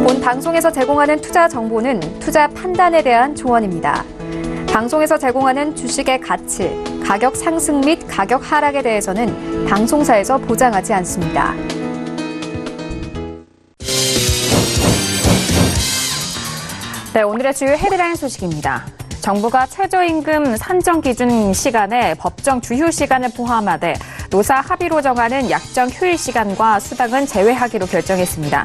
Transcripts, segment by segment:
본 방송에서 제공하는 투자 정보는 투자 판단에 대한 조언입니다. 방송에서 제공하는 주식의 가치, 가격 상승 및 가격 하락에 대해서는 방송사에서 보장하지 않습니다. 네, 오늘의 주요 헤드라인 소식입니다. 정부가 최저임금 산정 기준 시간에 법정 주휴 시간을 포함하되 노사 합의로 정하는 약정 휴일 시간과 수당은 제외하기로 결정했습니다.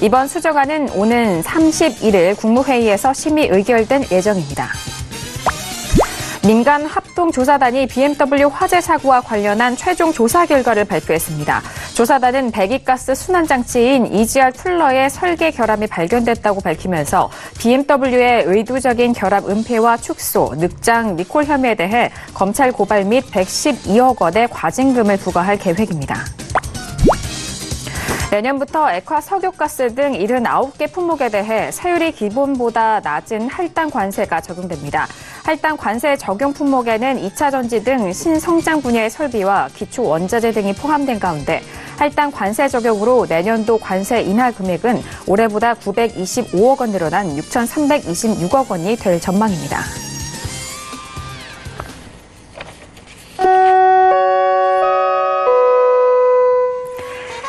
이번 수정안은 오는 31일 국무회의에서 심의 의결된 예정입니다. 민간 합동조사단이 BMW 화재 사고와 관련한 최종 조사 결과를 발표했습니다. 조사단은 배기가스 순환장치인 EGR 툴러의 설계 결함이 발견됐다고 밝히면서 BMW의 의도적인 결함 은폐와 축소, 늑장, 리콜 혐의에 대해 검찰 고발 및 112억 원의 과징금을 부과할 계획입니다. 내년부터 액화 석유가스 등 79개 품목에 대해 세율이 기본보다 낮은 할당 관세가 적용됩니다. 할당 관세 적용 품목에는 2차 전지 등 신성장 분야의 설비와 기초 원자재 등이 포함된 가운데 할당 관세 적용으로 내년도 관세 인하 금액은 올해보다 925억 원 늘어난 6,326억 원이 될 전망입니다.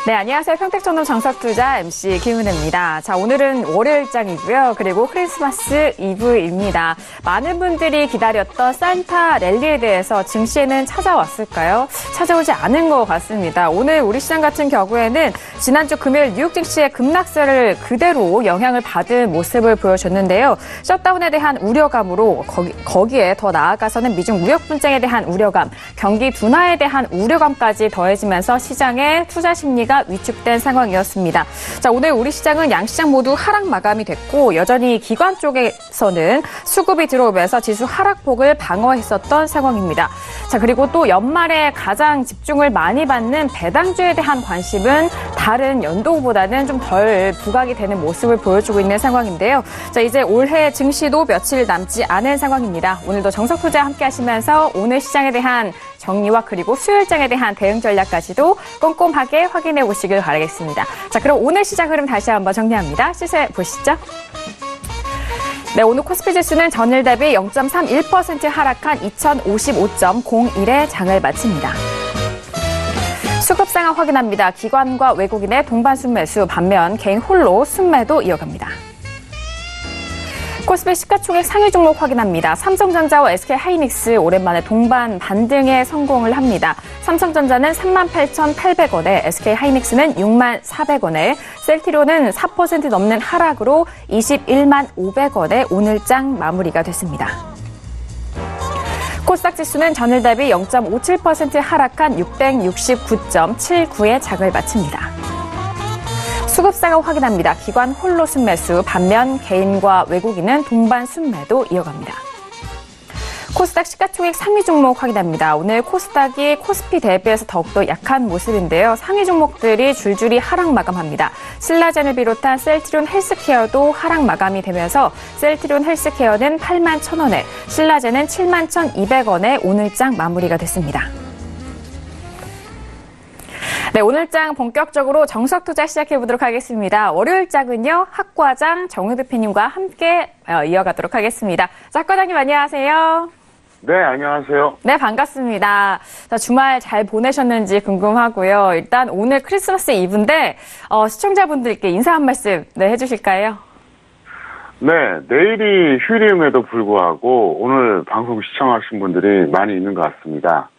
네, 안녕하세요. 평택전문 정석투자 MC 김은혜입니다. 자, 오늘은 월요일장이고요. 그리고 크리스마스 이브입니다. 많은 분들이 기다렸던 산타 랠리에 대해서 증시에는 찾아왔을까요? 찾아오지 않은 것 같습니다. 오늘 우리 시장 같은 경우에는 지난주 금요일 뉴욕 증시의 급락세를 그대로 영향을 받은 모습을 보여줬는데요. 셧다운에 대한 우려감으로 거기에 더 나아가서는 미중 무역 분쟁에 대한 우려감, 경기 둔화에 대한 우려감까지 더해지면서 시장의 투자 심리가 위축된 상황이었습니다. 자, 오늘 우리 시장은 양시장 모두 하락 마감이 됐고 여전히 기관 쪽에서는 수급이 들어오면서 지수 하락폭을 방어했었던 상황입니다. 자, 그리고 또 연말에 가장 집중을 많이 받는 배당주에 대한 관심은 다른 연도보다는 좀 덜 부각이 되는 모습을 보여주고 있는 상황인데요. 자, 이제 올해 증시도 며칠 남지 않은 상황입니다. 오늘도 정석투자 함께 하시면서 오늘 시장에 대한 정리와 그리고 수요일장에 대한 대응 전략까지도 꼼꼼하게 확인해 보시길 바라겠습니다. 자, 그럼 오늘 시장 흐름 다시 한번 정리합니다. 시세 보시죠. 네, 오늘 코스피 지수는 전일 대비 0.31% 하락한 2055.01에 장을 마칩니다. 수급 상황 확인합니다. 기관과 외국인의 동반 순매수, 반면 개인 홀로 순매도 이어갑니다. 코스피 시가총액 상위 종목 확인합니다. 삼성전자와 SK하이닉스 오랜만에 동반 반등에 성공을 합니다. 삼성전자는 38,800원에 SK하이닉스는 64,000원에 셀트리온은 4% 넘는 하락으로 215,000원에 오늘장 마무리가 됐습니다. 코스닥 지수는 전일 대비 0.57% 하락한 669.79에 장을 마칩니다. 수급 상황 확인합니다. 기관 홀로 순매수, 반면 개인과 외국인은 동반 순매도 이어갑니다. 코스닥 시가총액 상위 종목 확인합니다. 오늘 코스닥이 코스피 대비해서 더욱더 약한 모습인데요. 상위 종목들이 줄줄이 하락 마감합니다. 신라젠을 비롯한 셀트리온 헬스케어도 하락 마감이 되면서 셀트리온 헬스케어는 81,000원에, 신라젠은 71,200원에 오늘장 마무리가 됐습니다. 네, 오늘장 본격적으로 정석투자 시작해보도록 하겠습니다. 월요일장은요, 학과장 정우 대표님과 함께 이어가도록 하겠습니다. 자, 학과장님 안녕하세요. 네, 안녕하세요. 네, 반갑습니다. 자, 주말 잘 보내셨는지 궁금하고요. 일단 오늘 크리스마스 이브인데 시청자분들께 인사 한 말씀 해주실까요? 네, 내일이 휴일임에도 불구하고 오늘 방송 시청하신 분들이 많이 있는 것 같습니다.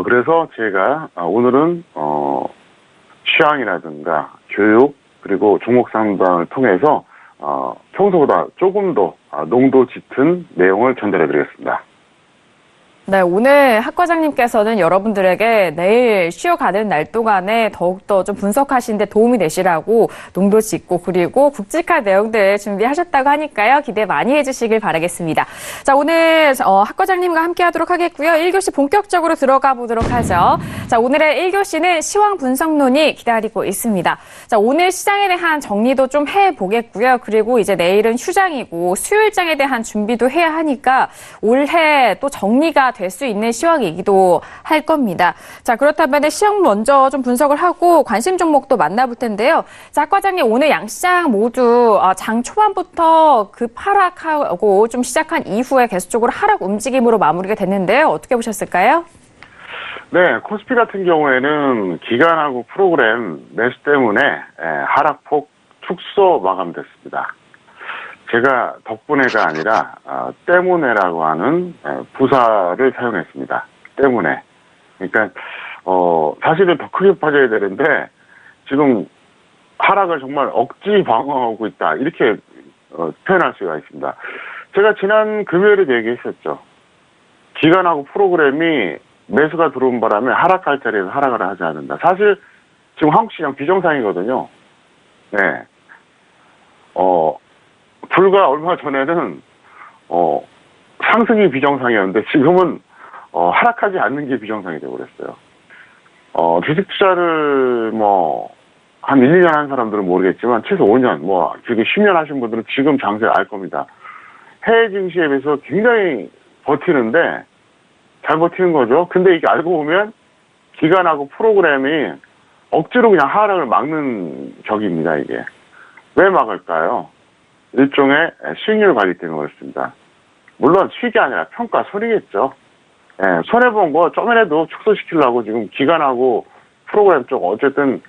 그래서 제가 오늘은 취향이라든가 교육 그리고 종목 상담을 통해서 평소보다 조금 더 농도 짙은 내용을 전달해드리겠습니다. 네, 오늘 학과장님께서는 여러분들에게 내일 쉬어가는 날 동안에 더욱더 좀 분석하시는 데 도움이 되시라고 농도 짙고 그리고 굵직한 내용들 준비하셨다고 하니까요. 기대 많이 해주시길 바라겠습니다. 자, 오늘 학과장님과 함께 하도록 하겠고요. 1교시 본격적으로 들어가 보도록 하죠. 자, 오늘의 1교시는 시황 분석론이 기다리고 있습니다. 자, 오늘 시장에 대한 정리도 좀 해보겠고요. 그리고 이제 내일은 휴장이고 수요일장에 대한 준비도 해야 하니까 올해 또 정리가 될 수 있는 시황이기도 할 겁니다. 자, 그렇다면 시황 먼저 좀 분석을 하고 관심 종목도 만나볼 텐데요. 자, 학 과장님, 오늘 양시장 모두 장 초반부터 급하락하고 좀 시작한 이후에 계속적으로 하락 움직임으로 마무리가 됐는데요. 어떻게 보셨을까요? 네, 코스피 같은 경우에는 기간하고 프로그램 매수 때문에 하락폭 축소 마감됐습니다. 제가 덕분에가 아니라 때문에라고 하는 부사를 사용했습니다. 때문에. 그러니까 사실은 더 크게 빠져야 되는데 지금 하락을 정말 억지 방어하고 있다. 이렇게 표현할 수가 있습니다. 제가 지난 금요일에 얘기했었죠. 기간하고 프로그램이 매수가 들어온 바람에 하락할 자리에서 하락을 하지 않는다. 사실 지금 한국 시장 비정상이거든요. 네. 불과 얼마 전에는 상승이 비정상이었는데 지금은 하락하지 않는 게 비정상이 되어버렸어요. 주식 투자를 한 1, 2년 한 사람들은 모르겠지만 최소 5년, 길게 10년 하신 분들은 지금 장세를 알 겁니다. 해외 증시에 비해서 굉장히 버티는데 잘 버티는 거죠. 근데 이게 알고 보면 기간하고 프로그램이 억지로 그냥 하락을 막는 격입니다, 이게. 왜 막을까요? 일종의 수익률 관리 때문에 그렇습니다. 물론 수익이 아니라 평가 손이겠죠. 손해본 거 좀이라도 축소시키려고 지금 기간하고 프로그램 쪽 어쨌든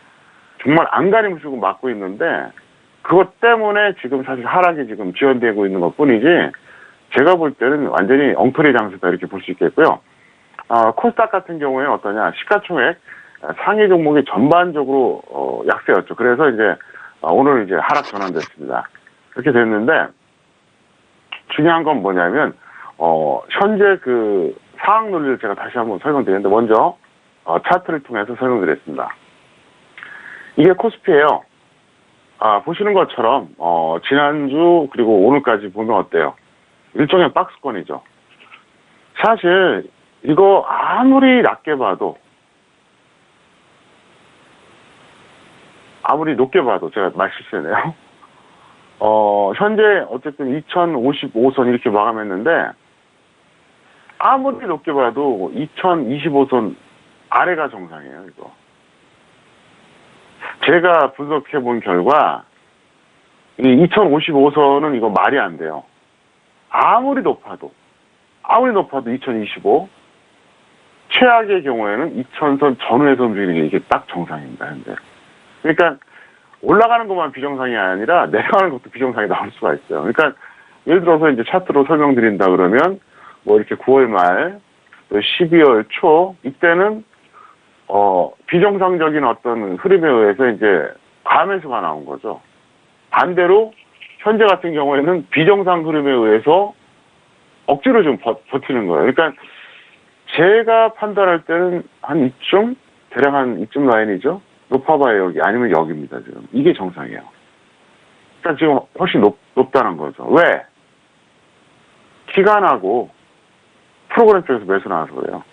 정말 안간힘 쓰고 막고 있는데 그것 때문에 지금 사실 하락이 지금 지연되고 있는 것 뿐이지 제가 볼 때는 완전히 엉터리 장세다 이렇게 볼 수 있겠고요. 코스닥 같은 경우에는 어떠냐. 시가총액 상위 종목이 전반적으로 약세였죠. 그래서 이제 오늘 이제 하락 전환됐습니다. 그렇게 됐는데 중요한 건 뭐냐면 현재 그 상황 논리를 제가 다시 한번 설명드리는데 먼저 차트를 통해서 설명드리겠습니다. 이게 코스피예요. 보시는 것처럼 지난주 그리고 오늘까지 보면 어때요? 일종의 박스권이죠. 사실 이거 아무리 낮게 봐도 아무리 높게 봐도 제가 말 실수했네요. 현재 어쨌든 2055선 이렇게 마감했는데 아무리 높게 봐도 2025선 아래가 정상이에요, 이거. 제가 분석해 본 결과 이 2055선은 이거 말이 안 돼요. 아무리 높아도 2025 최악의 경우에는 2000선 전후에서 움직이는 게 이게 딱 정상입니다, 현재. 그러니까 올라가는 것만 비정상이 아니라 내려가는 것도 비정상이 나올 수가 있어요. 그러니까 예를 들어서 이제 차트로 설명드린다 그러면 이렇게 9월 말, 또 12월 초 이때는 비정상적인 어떤 흐름에 의해서 이제 과매수가 나온 거죠. 반대로 현재 같은 경우에는 비정상 흐름에 의해서 억지로 좀 버티는 거예요. 그러니까 제가 판단할 때는 한 이쯤, 대략 한 이쯤 라인이죠. 높아봐야 여기, 아니면 여기입니다, 지금. 이게 정상이에요. 그러니까 지금 훨씬 높다는 거죠. 왜? 기간하고 프로그램 쪽에서 매수 나와서 그래요.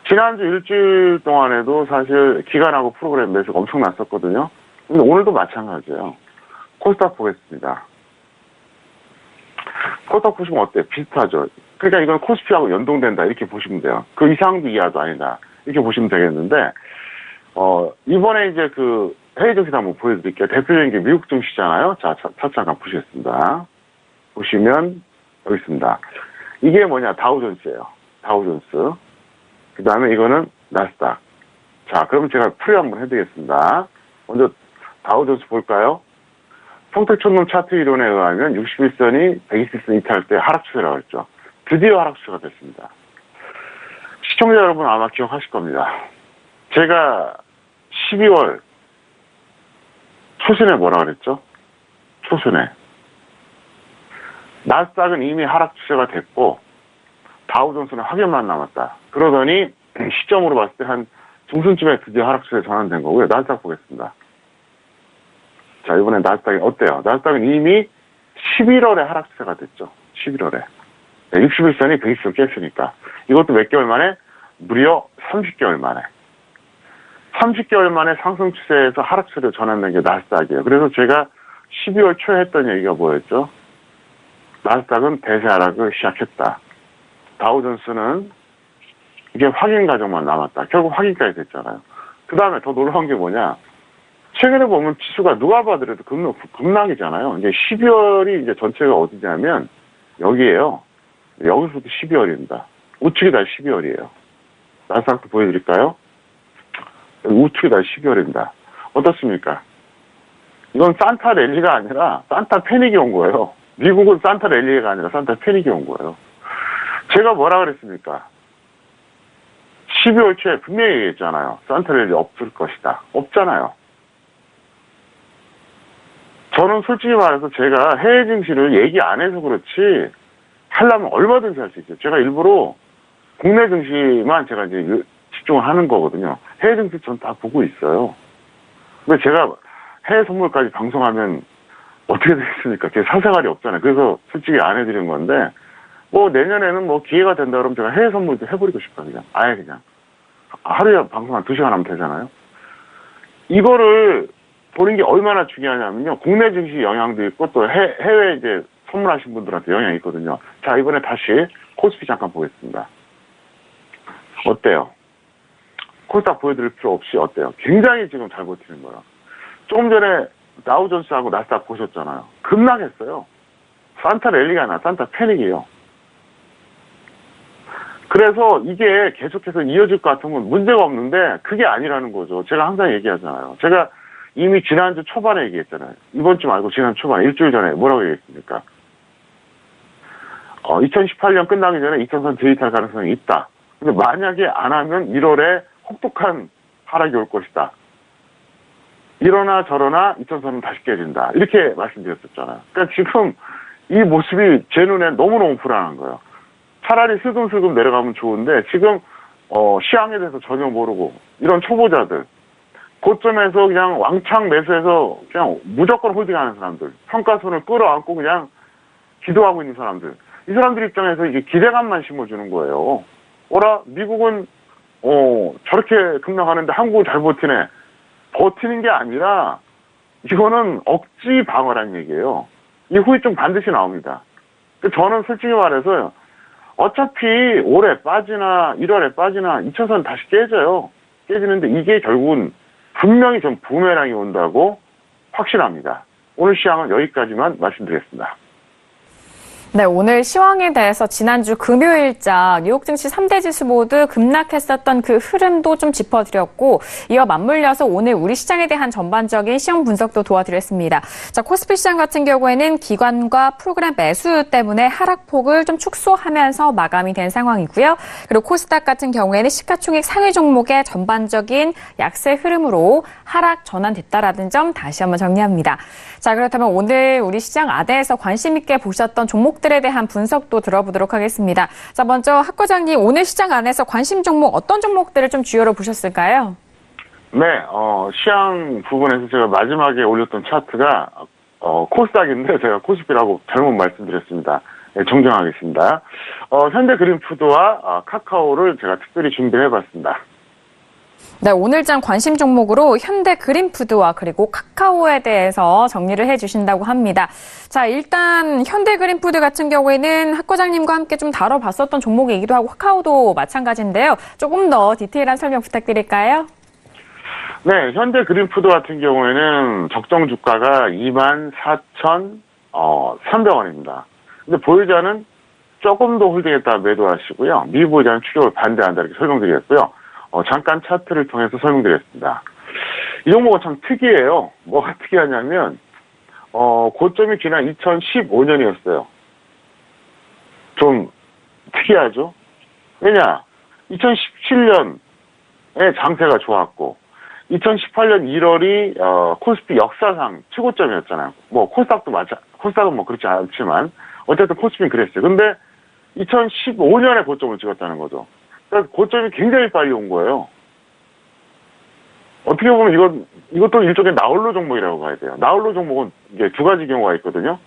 지난주 일주일 동안에도 사실 기간하고 프로그램 매수가 엄청 났었거든요. 근데 오늘도 마찬가지예요. 코스닥 보겠습니다. 코스닥 보시면 어때요? 비슷하죠? 그러니까 이건 코스피하고 연동된다 이렇게 보시면 돼요. 그 이상도 이하도 아니다 이렇게 보시면 되겠는데 이번에 이제 그 해외 증시 한번 보여드릴게요. 대표적인 게 미국 증시잖아요. 자, 차트 잠깐 보시겠습니다. 보시면 여기 있습니다. 이게 뭐냐? 다우존스예요. 다우존스. 그 다음에 이거는 나스닥. 자, 그럼 제가 풀이 한번 해드리겠습니다. 먼저 다우존스 볼까요? 평택촌놈 차트 이론에 의하면 61선이 120선 이탈할 때 하락 추세라고 했죠. 드디어 하락 추세가 됐습니다. 시청자 여러분 아마 기억하실 겁니다. 제가 12월 초순에 뭐라 그랬죠? 초순에. 나스닥은 이미 하락 추세가 됐고 다우존스는 확연만 남았다. 그러더니 시점으로 봤을 때 한 중순쯤에 드디어 하락 추세에 전환된 거고요. 나스닥 보겠습니다. 자, 이번엔 나스닥이 어때요? 나스닥은 이미 11월에 하락 추세가 됐죠. 11월에. 61선이 120선 깼으니까. 이것도 몇 개월 만에? 무려 30개월 만에. 30개월 만에 상승 추세에서 하락 추세로 전환된 게 나스닥이에요. 그래서 제가 12월 초에 했던 얘기가 뭐였죠? 나스닥은 대세 하락을 시작했다. 다우존스는 이게 확인 과정만 남았다. 결국 확인까지 됐잖아요. 그 다음에 더 놀라운 게 뭐냐. 최근에 보면 지수가 누가 봐더라도 급락이잖아요. 이제 12월이 이제 전체가 어디냐면 여기에요. 여기서도 12월입니다. 우측이 다 12월이에요. 나스닥도 보여드릴까요? 우측이 다 12월입니다. 어떻습니까? 이건 산타 랠리가 아니라 산타 패닉이 온 거예요. 미국은 산타 랠리가 아니라 산타 패닉이 온 거예요. 제가 뭐라 그랬습니까? 12월 초에 분명히 얘기했잖아요. 산타 랠리 없을 것이다. 없잖아요. 저는 솔직히 말해서 제가 해외 증시를 얘기 안 해서 그렇지 하려면 얼마든지 할 수 있어요. 제가 일부러 국내 증시만 제가 이제 집중을 하는 거거든요. 해외 증시 전 다 보고 있어요. 근데 제가 해외 선물까지 방송하면 어떻게 되겠습니까? 제 사생활이 없잖아요. 그래서 솔직히 안 해드린 건데 뭐 내년에는 뭐 기회가 된다 그러면 제가 해외 선물도 해버리고 싶어요. 그냥 아예 그냥 하루에 방송 한 2시간 하면 되잖아요. 이거를 보는 게 얼마나 중요하냐면요. 국내 증시 영향도 있고 또 해외 이제 선물하신 분들한테 영향이 있거든요. 자, 이번에 다시 코스피 잠깐 보겠습니다. 어때요? 코스닥 보여드릴 필요 없이 어때요? 굉장히 지금 잘 버티는 거야. 조금 전에 다우존스하고 나스닥 보셨잖아요. 급락했어요. 산타 랠리가 아니라 산타 패닉이에요. 그래서 이게 계속해서 이어질 것 같으면 문제가 없는데 그게 아니라는 거죠. 제가 항상 얘기하잖아요. 제가 이미 지난주 초반에 얘기했잖아요. 이번 주 말고 지난 초반에 일주일 전에 뭐라고 얘기했습니까? 2018년 끝나기 전에 2000선 데이터할 가능성이 있다. 근데 만약에 안 하면 1월에 혹독한 하락이 올 것이다. 이러나 저러나 2000선은 다시 깨진다. 이렇게 말씀드렸었잖아요. 그러니까 지금 이 모습이 제 눈에 너무너무 불안한 거예요. 차라리 슬금슬금 내려가면 좋은데 지금 시황에 대해서 전혀 모르고 이런 초보자들 고점에서 그냥 왕창 매수해서 그냥 무조건 홀딩하는 사람들, 평가손을 끌어안고 그냥 기도하고 있는 사람들, 이 사람들 입장에서 이게 기대감만 심어주는 거예요. 미국은 저렇게 급락하는데 한국은 잘 버티네. 버티는 게 아니라 이거는 억지 방어라는 얘기예요. 이 후유증 반드시 나옵니다. 저는 솔직히 말해서 어차피 올해 빠지나 1월에 빠지나 2000선 다시 깨져요. 깨지는데 이게 결국은 분명히 좀 부메랑이 온다고 확신합니다. 오늘 시황은 여기까지만 말씀드리겠습니다. 네, 오늘 시황에 대해서 지난주 금요일자 뉴욕 증시 3대 지수 모두 급락했었던 그 흐름도 좀 짚어드렸고 이어 맞물려서 오늘 우리 시장에 대한 전반적인 시황 분석도 도와드렸습니다. 자, 코스피 시장 같은 경우에는 기관과 프로그램 매수 때문에 하락폭을 좀 축소하면서 마감이 된 상황이고요. 그리고 코스닥 같은 경우에는 시가총액 상위 종목의 전반적인 약세 흐름으로 하락 전환됐다라는 점 다시 한번 정리합니다. 자, 그렇다면 오늘 우리 시장 안에서 관심 있게 보셨던 종목들에 대한 분석도 들어보도록 하겠습니다. 자, 먼저 학 과장님, 오늘 시장 안에서 관심 종목 어떤 종목들을 좀 주요로 보셨을까요? 네, 시황 부분에서 제가 마지막에 올렸던 차트가 코스닥인데 제가 코스피라고 잘못 말씀드렸습니다. 네, 정정하겠습니다. 현대 그린푸드와 카카오를 제가 특별히 준비해봤습니다. 네, 오늘장 관심 종목으로 현대 그린푸드와 그리고 카카오에 대해서 정리를 해주신다고 합니다. 자, 일단 현대 그린푸드 같은 경우에는 학 과장님과 함께 좀 다뤄봤었던 종목이기도 하고 카카오도 마찬가지인데요. 조금 더 디테일한 설명 부탁드릴까요? 네, 현대 그린푸드 같은 경우에는 적정 주가가 24,300원입니다. 근데 보유자는 조금 더 홀딩했다 매도하시고요. 미보유자는 추격을 반대한다 이렇게 설명드렸고요. 잠깐 차트를 통해서 설명드렸습니다. 이 종목은 참 특이해요. 뭐가 특이하냐면, 고점이 지난 2015년이었어요. 좀 특이하죠? 왜냐? 2017년에 장세가 좋았고, 2018년 1월이, 코스피 역사상 최고점이었잖아요. 코스닥은 뭐 그렇지 않지만, 어쨌든 코스피는 그랬어요. 근데 2015년에 고점을 찍었다는 거죠. 그러니까 고점이 굉장히 빨리 온 거예요. 어떻게 보면 이것도 일종의 나홀로 종목이라고 봐야 돼요. 나홀로 종목은 이게 두 가지 경우가 있거든요.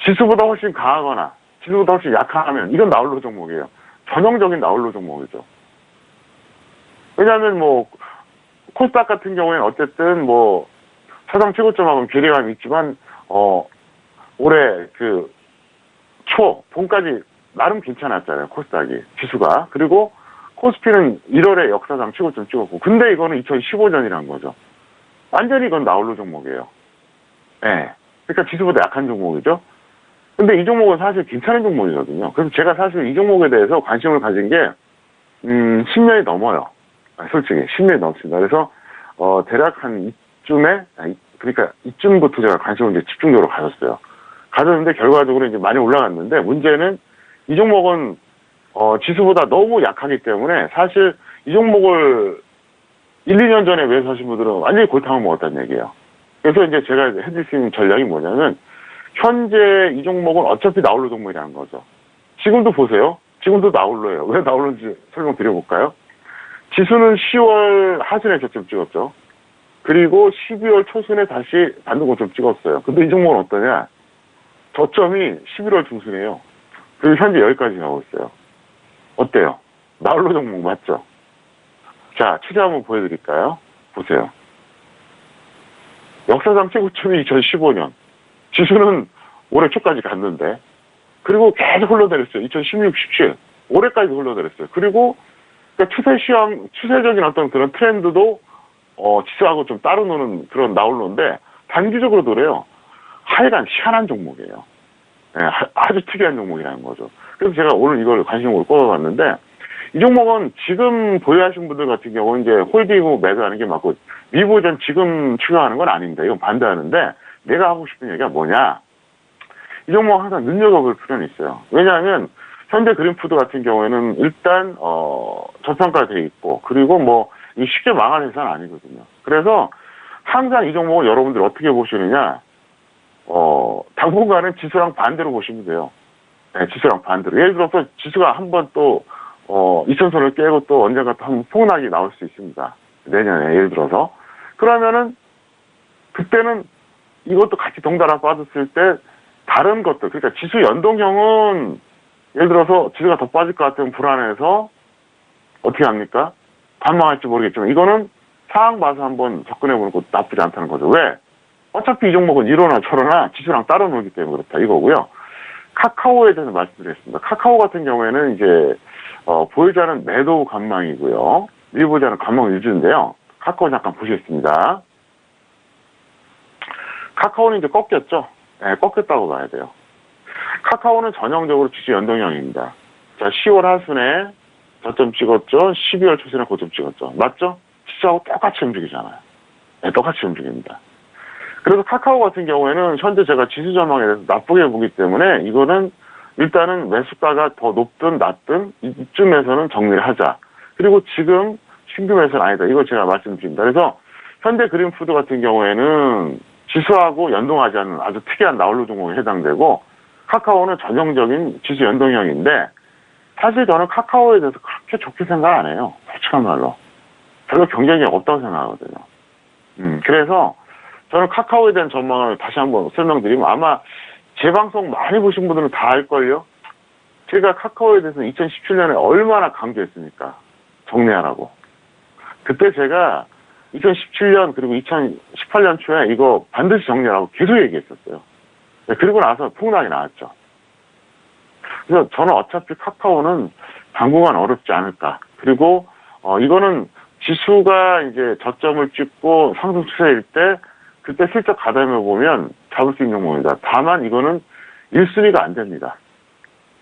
지수보다 훨씬 강하거나 지수보다 훨씬 약하면 이건 나홀로 종목이에요. 전형적인 나홀로 종목이죠. 왜냐하면 코스닥 같은 경우에는 어쨌든 사상 최고점하고는 괴리감이 있지만 올해 봄까지 나름 괜찮았잖아요. 코스닥이 지수가. 그리고 코스피는 1월에 역사상 최고점 찍었고, 근데 이거는 2015년이라는 거죠. 완전히 이건 나홀로 종목이에요. 예. 그러니까 지수보다 약한 종목이죠. 근데 이 종목은 사실 괜찮은 종목이거든요. 그래서 제가 사실 이 종목에 대해서 관심을 가진 게, 10년이 넘어요. 솔직히 10년이 넘습니다. 그래서 대략 한 이쯤에, 그러니까 이쯤부터 제가 관심을 이제 집중적으로 가졌는데 결과적으로 이제 많이 올라갔는데, 문제는 이 종목은 지수보다 너무 약하기 때문에 사실 이 종목을 1, 2년 전에 매수하신 분들은 완전히 골탕을 먹었다는 얘기예요. 그래서 이제 제가 해줄 수 있는 전략이 뭐냐면, 현재 이 종목은 어차피 나홀로 종목이라는 거죠. 지금도 보세요. 지금도 나홀로예요. 왜 나홀로인지 설명드려볼까요? 지수는 10월 하순에 저점 찍었죠. 그리고 12월 초순에 다시 반등 고점 찍었어요. 근데 이 종목은 어떠냐? 저점이 11월 중순이에요. 그리고 현재 여기까지 가고 있어요. 어때요? 나홀로 종목 맞죠? 자, 추세 한번 보여드릴까요? 보세요. 역사상 최고점이 2015년. 지수는 올해 초까지 갔는데, 그리고 계속 흘러내렸어요. 2016, 17. 올해까지 흘러내렸어요. 그리고, 그러니까 추세적인 어떤 그런 트렌드도, 지수하고 좀 따로 노는 그런 나홀로인데, 단기적으로 그래요. 하여간 희한한 종목이에요. 네, 아주 특이한 종목이라는 거죠. 그래서 제가 오늘 이걸 관심으로 꼽아봤는데, 이 종목은 지금 보유하신 분들 같은 경우는 이제 홀딩 매도하는 게 맞고, 미보전 지금 추가하는 건 아닙니다. 이건 반대하는데, 내가 하고 싶은 얘기가 뭐냐. 이 종목은 항상 눈여겨볼 필요는 있어요. 왜냐하면, 현대 그린푸드 같은 경우에는 일단, 저평가되어 있고, 그리고 뭐, 이 쉽게 망할 회사는 아니거든요. 그래서 항상 이 종목을 여러분들 어떻게 보시느냐, 당분간은 지수랑 반대로 보시면 돼요. 네, 지수랑 반대로. 예를 들어서 지수가 한번 또, 이천선을 깨고 또 언젠가 또 한번 폭락이 나올 수 있습니다. 내년에 예를 들어서. 그러면은, 그때는 이것도 같이 동달아 빠졌을 때 다른 것들, 그러니까 지수 연동형은 예를 들어서 지수가 더 빠질 것 같으면 불안해서 어떻게 합니까? 반망할지 모르겠지만 이거는 상황 봐서 한번 접근해보는 것도 나쁘지 않다는 거죠. 왜? 어차피 이 종목은 이러나 저러나 지수랑 따로 놀기 때문에 그렇다 이거고요. 카카오에 대해서 말씀드리겠습니다. 카카오 같은 경우에는 이제 보유자는 매도 관망이고요. 미보유자는 관망 유지인데요. 카카오 잠깐 보시겠습니다. 카카오는 이제 꺾였죠. 네, 꺾였다고 봐야 돼요. 카카오는 전형적으로 지수 연동형입니다. 자, 10월 하순에 저점 찍었죠. 12월 초순에 고점 찍었죠. 맞죠? 지수하고 똑같이 움직이잖아요. 네, 똑같이 움직입니다. 그래서 카카오 같은 경우에는 현재 제가 지수 전망에 대해서 나쁘게 보기 때문에 이거는 일단은 매수가가 더 높든 낮든 이쯤에서는 정리를 하자. 그리고 지금 신규 매수는 아니다. 이걸 제가 말씀드립니다. 그래서 현대 그린푸드 같은 경우에는 지수하고 연동하지 않는 아주 특이한 나홀로 종목에 해당되고 카카오는 전형적인 지수 연동형인데 사실 저는 카카오에 대해서 그렇게 좋게 생각 안 해요. 솔직한 말로. 별로 경쟁이 없다고 생각하거든요. 그래서 저는 카카오에 대한 전망을 다시 한번 설명드리면 아마 제 방송 많이 보신 분들은 다 알걸요? 제가 카카오에 대해서 2017년에 얼마나 강조했습니까? 정리하라고. 그때 제가 2017년 그리고 2018년 초에 이거 반드시 정리하라고 계속 얘기했었어요. 그리고 나서 폭락이 나왔죠. 그래서 저는 어차피 카카오는 당분간 어렵지 않을까. 그리고 이거는 지수가 이제 저점을 찍고 상승 추세일 때 그때 슬쩍 가다듬어 보면 잡을 수 있는 종목입니다. 다만 이거는 1순위가 안 됩니다.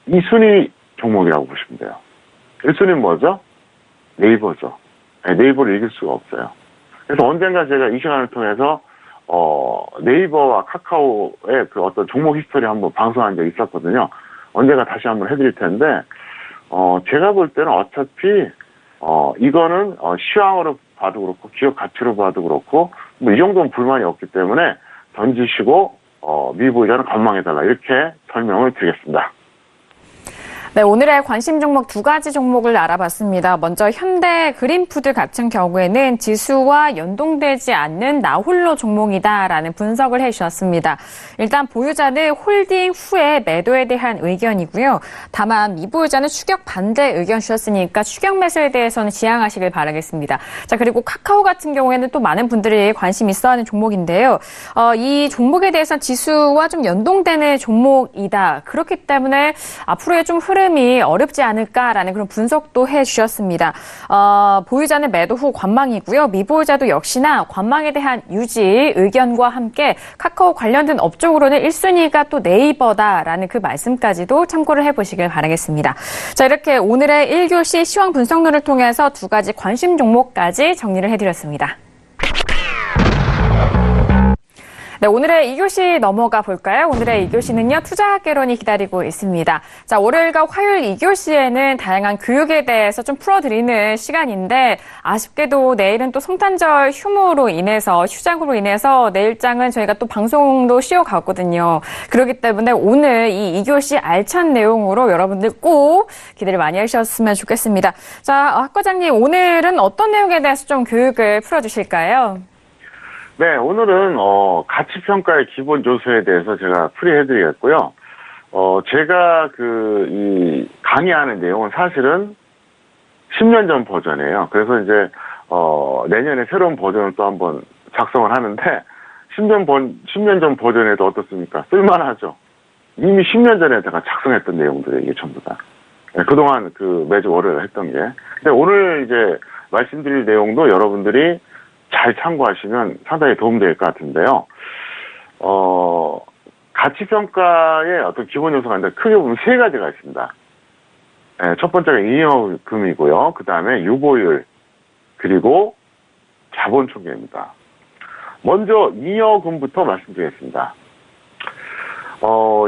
2순위 종목이라고 보시면 돼요. 1순위는 뭐죠? 네이버죠. 네, 네이버를 이길 수가 없어요. 그래서 언젠가 제가 이 시간을 통해서 네이버와 카카오의 그 어떤 종목 히스토리 한번 방송한 적이 있었거든요. 언젠가 다시 한번 해드릴 텐데 제가 볼 때는 어차피 이거는 시황으로 봐도 그렇고 기업 가치로 봐도 그렇고 뭐 이 정도는 불만이 없기 때문에 던지시고 미보유자는 관망해달라 이렇게 설명을 드리겠습니다. 네, 오늘의 관심 종목 두 가지 종목을 알아봤습니다. 먼저 현대 그린푸드 같은 경우에는 지수와 연동되지 않는 나홀로 종목이다라는 분석을 해주셨습니다. 일단 보유자는 홀딩 후에 매도에 대한 의견이고요. 다만 미보유자는 추격 반대 의견 주셨으니까 추격 매수에 대해서는 지양하시길 바라겠습니다. 자, 그리고 카카오 같은 경우에는 또 많은 분들이 관심 있어하는 종목인데요. 이 종목에 대해서는 지수와 좀 연동되는 종목이다. 그렇기 때문에 앞으로의 좀 흐름 흐름이 어렵지 않을까라는 그런 분석도 해주셨습니다. 보유자는 매도 후 관망이고요. 미보유자도 역시나 관망에 대한 유지 의견과 함께 카카오 관련된 업종으로는 1순위가 또 네이버다라는 그 말씀까지도 참고를 해보시길 바라겠습니다. 자, 이렇게 오늘의 1교시 시황 분석론을 통해서 두 가지 관심 종목까지 정리를 해드렸습니다. 네, 오늘의 2교시 넘어가 볼까요? 오늘의 2교시는요, 투자학개론이 기다리고 있습니다. 자, 월요일과 화요일 2교시에는 다양한 교육에 대해서 좀 풀어드리는 시간인데, 아쉽게도 내일은 또 성탄절 휴장으로 인해서 내일장은 저희가 또 방송도 쉬어갔거든요. 그렇기 때문에 오늘 이 2교시 알찬 내용으로 여러분들 꼭 기대를 많이 하셨으면 좋겠습니다. 자, 학 과장님, 오늘은 어떤 내용에 대해서 좀 교육을 풀어주실까요? 네, 오늘은 가치평가의 기본 요소에 대해서 제가 풀이해드리겠고요. 제가 이 강의하는 내용은 사실은 10년 전 버전이에요. 그래서 이제 내년에 새로운 버전을 또 한번 작성을 하는데 10년 전 버전에도 어떻습니까? 쓸만하죠. 이미 10년 전에 제가 작성했던 내용들이 이게 전부 다. 네, 그동안 매주 월요일 했던 게. 근데 오늘 이제 말씀드릴 내용도 여러분들이 잘 참고하시면 상당히 도움될 것 같은데요. 가치평가의 어떤 기본 요소가 있는데 크게 보면 세 가지가 있습니다. 네, 첫 번째가 잉여금이고요. 그 다음에 유보율, 그리고 자본 총계입니다. 먼저 잉여금부터 말씀드리겠습니다.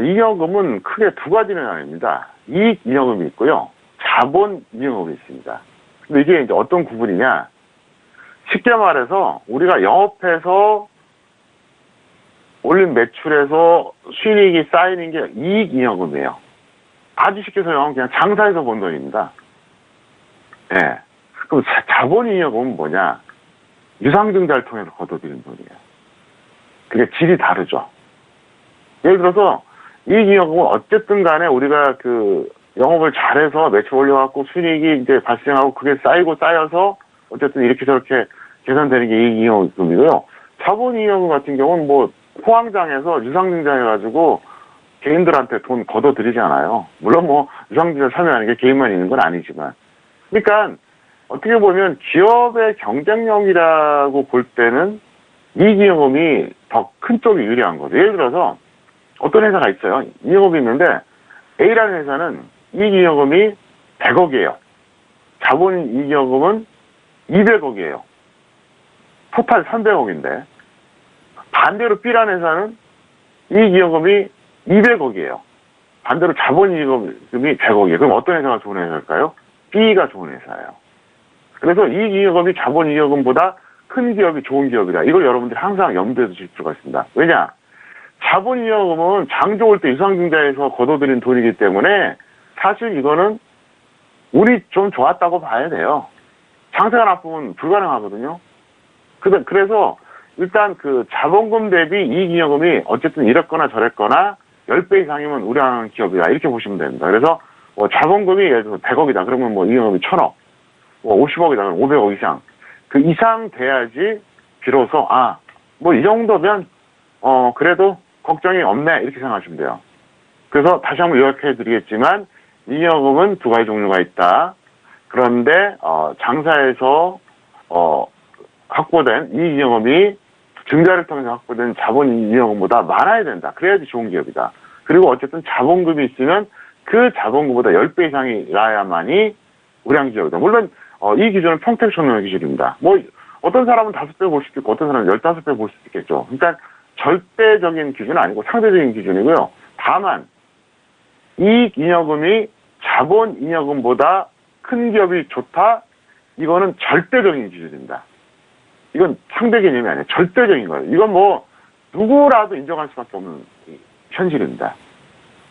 잉여금은 크게 두 가지는 나뉩니다. 이익 잉여금이 있고요. 자본 잉여금이 있습니다. 근데 이게 이제 어떤 구분이냐? 쉽게 말해서 우리가 영업해서 올린 매출에서 수익이 쌓이는 게 이익 잉여금이에요. 아주 쉽게 설명하면 그냥 장사에서 번 돈입니다. 예. 네. 그럼 자본 잉여금은 뭐냐? 유상증자를 통해서 거둬들인 돈이에요. 그게 질이 다르죠. 예를 들어서 이익 잉여금은 어쨌든 간에 우리가 영업을 잘해서 매출 올려갖고 수익이 이제 발생하고 그게 쌓여서 어쨌든 이렇게 저렇게 계산되는 게 이익 잉여금이고요. 자본 잉여금 같은 경우는 포항장에서 유상증자해가지고 개인들한테 돈 걷어들이잖아요. 물론 유상증자 참여하는 게 개인만 있는 건 아니지만. 그러니까 어떻게 보면 기업의 경쟁력이라고 볼 때는 이익 잉여금이 더 큰 쪽이 유리한 거죠. 예를 들어서 어떤 회사가 있어요. 잉여금이 있는데 A라는 회사는 이익 잉여금이 100억이에요. 자본 잉여금은 200억이에요. 토탈 300억인데 반대로 B라는 회사는 이익 잉여금이 200억이에요. 반대로 자본 잉여금이 100억이에요. 그럼 어떤 회사가 좋은 회사일까요? B가 좋은 회사예요. 그래서 이익 잉여금이 자본 잉여금보다 큰 기업이 좋은 기업이다. 이걸 여러분들이 항상 염두에 두실 필요가 있습니다. 왜냐? 자본 잉여금은 장 좋을 때 유상증자에서 거둬들인 돈이기 때문에 사실 이거는 운이 좀 좋았다고 봐야 돼요. 장세가 나쁘면 불가능하거든요. 그래서 일단 자본금 대비 이익 잉여금이 어쨌든 이랬거나 저랬거나 10배 이상이면 우량한 기업이다. 이렇게 보시면 됩니다. 그래서 자본금이 예를 들어서 100억이다. 그러면 이익 잉여금이 1000억. 50억이다. 그러면 500억 이상. 그 이상 돼야지 비로소 이 정도면 그래도 걱정이 없네. 이렇게 생각하시면 돼요. 그래서 다시 한번 요약해 드리겠지만 잉여금은 두 가지 종류가 있다. 그런데 장사에서 확보된 이익 잉여금이 증자를 통해서 확보된 자본 잉여금보다 많아야 된다. 그래야지 좋은 기업이다. 그리고 어쨌든 자본금이 있으면 그 자본금보다 10배 이상이 나야만이 우량 기업이다. 물론 이 기준은 평택촌의 기준입니다. 어떤 사람은 5배 볼 수도 있고 어떤 사람은 15배 볼 수도 있겠죠. 그러니까 절대적인 기준은 아니고 상대적인 기준이고요. 다만 이익 잉여금이 자본 잉여금보다 큰 기업이 좋다. 이거는 절대적인 기준입니다. 이건 상대 개념이 아니에요. 절대적인 거예요. 이건 누구라도 인정할 수밖에 없는 현실입니다.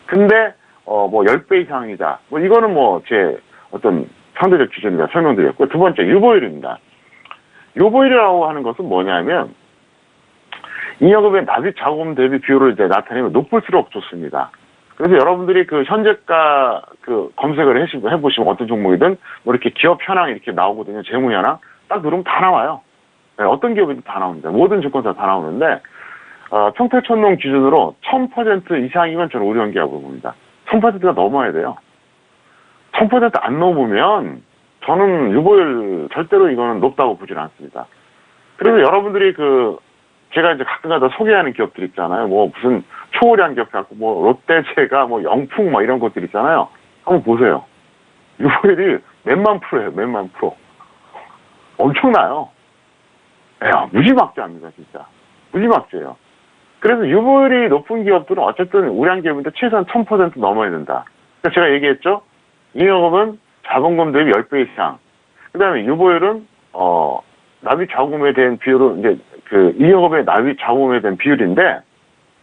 근데 10배 이상이다. 이거는 제 어떤 상대적 기준이다 설명드렸고, 두 번째 유보율입니다. 유보율이라고 하는 것은 뭐냐면 잉여금의 납입 자금 대비 비율을 이제 나타내면 높을수록 좋습니다. 그래서 여러분들이 현재가 검색을 해보시면 어떤 종목이든 이렇게 기업 현황이 이렇게 나오거든요. 재무 현황. 딱 누르면 다 나와요. 네, 어떤 기업이든 다 나옵니다. 모든 증권사 다 나오는데, 평택천농 기준으로 1000% 이상이면 저는 우량 기업으로 봅니다. 1000%가 넘어야 돼요. 1000%안 넘으면 저는 유보율 절대로 이거는 높다고 보지는 않습니다. 그래서 여러분들이 제가 이제 가끔가다 소개하는 기업들 있잖아요. 뭐 무슨 초월량 기업 갖고 뭐 롯데제가 뭐 영풍 뭐 이런 것들 있잖아요. 한번 보세요. 유보율이 몇만 프로예요. 몇만 프로. 엄청나요. 야, 무지막지합니다, 진짜. 무지막지예요. 그래서 유보율이 높은 기업들은 어쨌든 우량 기업인데 최소한 1000% 넘어야 된다. 그러니까 제가 얘기했죠. 잉여금은 자본금 대비 10배 이상. 그 다음에 유보율은, 납입 자금에 대한 비율은 이제 잉여금의 납입 자금에 대한 비율인데,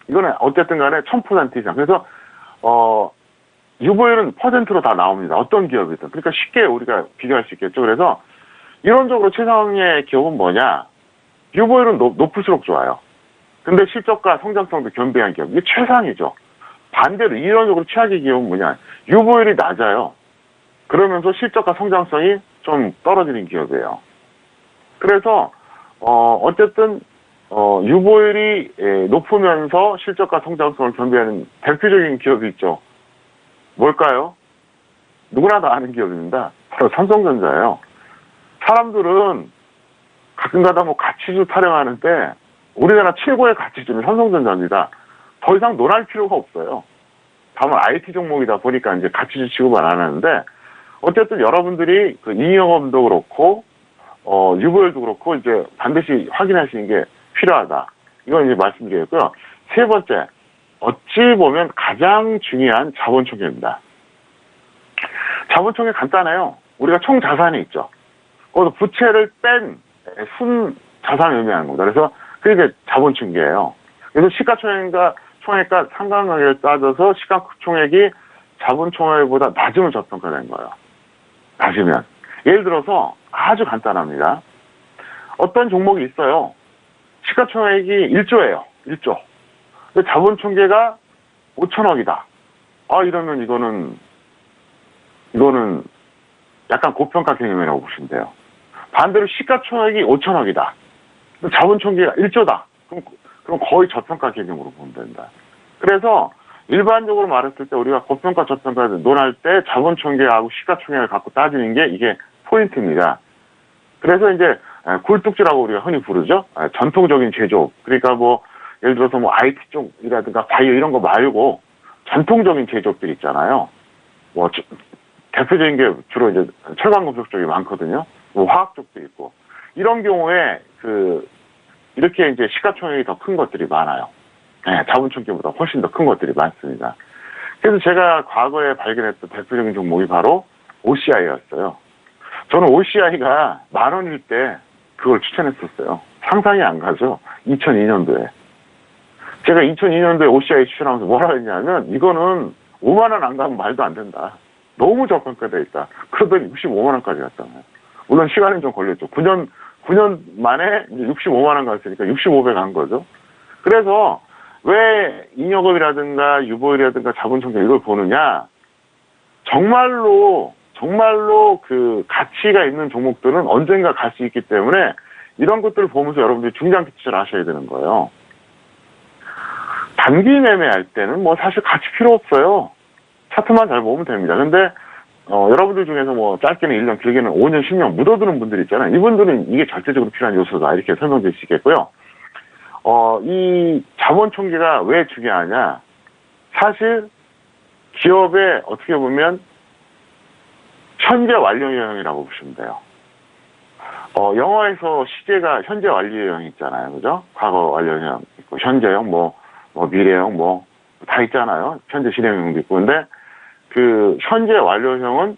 이거는 어쨌든 간에 1000% 이상. 그래서, 유보율은 퍼센트로 다 나옵니다. 어떤 기업이든. 그러니까 쉽게 우리가 비교할 수 있겠죠. 그래서, 이론적으로 최상의 기업은 뭐냐? 유보율은 높을수록 좋아요. 근데 실적과 성장성도 겸비한 기업. 이게 최상이죠. 반대로 이론적으로 최악의 기업은 뭐냐? 유보율이 낮아요. 그러면서 실적과 성장성이 좀 떨어지는 기업이에요. 그래서 어쨌든 유보율이 높으면서 실적과 성장성을 겸비하는 대표적인 기업이 있죠. 뭘까요? 누구나 다 아는 기업입니다. 바로 삼성전자예요. 사람들은 가끔가다 뭐 가치주 타령하는데 우리나라 최고의 가치주는 삼성전자입니다. 더 이상 논할 필요가 없어요. 다만 IT 종목이다 보니까 이제 가치주 취급을 안 하는데 어쨌든 여러분들이 잉여금도 그렇고 유보율도 그렇고 이제 반드시 확인하시는 게 필요하다. 이건 이제 말씀드리고요. 세 번째, 어찌 보면 가장 중요한 자본총계입니다. 자본총계 간단해요. 우리가 총 자산이 있죠. 거기서 부채를 뺀 순 자산을 의미하는 겁니다. 그래서 그게 자본총계예요. 그래서 시가총액과 상관관계를 따져서 시가총액이 자본총액보다 낮으면 저평가된 거예요. 낮으면. 예를 들어서 아주 간단합니다. 어떤 종목이 있어요. 시가총액이 1조예요. 1조. 근데 자본총계가 5천억이다. 이러면 이거는 약간 고평가 개념이라고 보시면 돼요. 반대로 시가총액이 5천억이다. 자본총계가 1조다. 그럼 거의 저평가 개념으로 보면 된다. 그래서 일반적으로 말했을 때 우리가 고평가 저평가를 논할 때 자본총계하고 시가총액을 갖고 따지는 게 이게 포인트입니다. 그래서 이제 굴뚝지라고 우리가 흔히 부르죠. 전통적인 제조업. 그러니까 뭐 예를 들어서 뭐 IT 쪽이라든가 바이오 이런 거 말고 전통적인 제조업들 있잖아요. 뭐 대표적인 게 주로 이제 철강금속 쪽이 많거든요. 뭐 화학 쪽도 있고 이런 경우에 이렇게 이제 시가총액이 더 큰 것들이 많아요. 네, 자본총계보다 훨씬 더 큰 것들이 많습니다. 그래서 제가 과거에 발견했던 대표적인 종목이 바로 OCI였어요. 저는 OCI가 10,000원일 때 그걸 추천했었어요. 상상이 안 가죠. 2002년도에. 제가 2002년도에 OCI 추천하면서 뭐라 했냐면 이거는 5만 원 안 가면 말도 안 된다. 너무 저평가되어 있다. 그러더니 65만 원까지 갔잖아요. 물론 시간은 좀 걸렸죠. 9년 만에 65만 원 갔으니까 65배 간 거죠. 그래서 왜 잉여금이라든가 유보율이라든가 자본총계 이걸 보느냐? 정말로 가치가 있는 종목들은 언젠가 갈 수 있기 때문에 이런 것들을 보면서 여러분들이 중장기 투자를 하셔야 되는 거예요. 단기 매매할 때는 뭐 사실 같이 필요 없어요. 차트만 잘 보면 됩니다. 근데 여러분들 중에서 뭐 짧게는 1년, 길게는 5년, 10년 묻어두는 분들 있잖아요. 이분들은 이게 절대적으로 필요한 요소다. 이렇게 설명드릴 수 있겠고요. 이 자본총계가 왜 중요하냐? 사실 기업의 어떻게 보면 현재 완료형이라고 보시면 돼요. 영어에서 시제가 현재 완료형 있잖아요. 그죠? 과거 완료형 있고, 현재형, 뭐 미래형, 다 있잖아요. 현재 실행형도 있고. 근데 현재 완료형은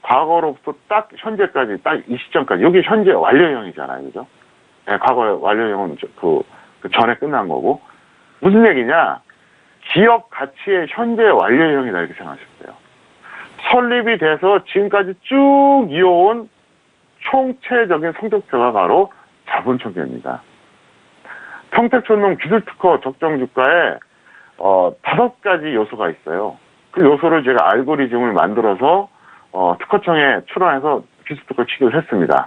과거로부터 딱 현재까지, 딱 이 시점까지. 여기 현재 완료형이잖아요. 그죠? 네, 과거 완료형은 전에 끝난 거고. 무슨 얘기냐? 기업 가치의 현재 완료형이다. 이렇게 생각하시면 돼요. 설립이 돼서 지금까지 쭉 이어온 총체적인 성적표가 바로 자본총계입니다. 평택촌농 기술특허 적정주가에 5가지 요소가 있어요. 그 요소를 제가 알고리즘을 만들어서 특허청에 출원해서 기술특허 취급을 했습니다.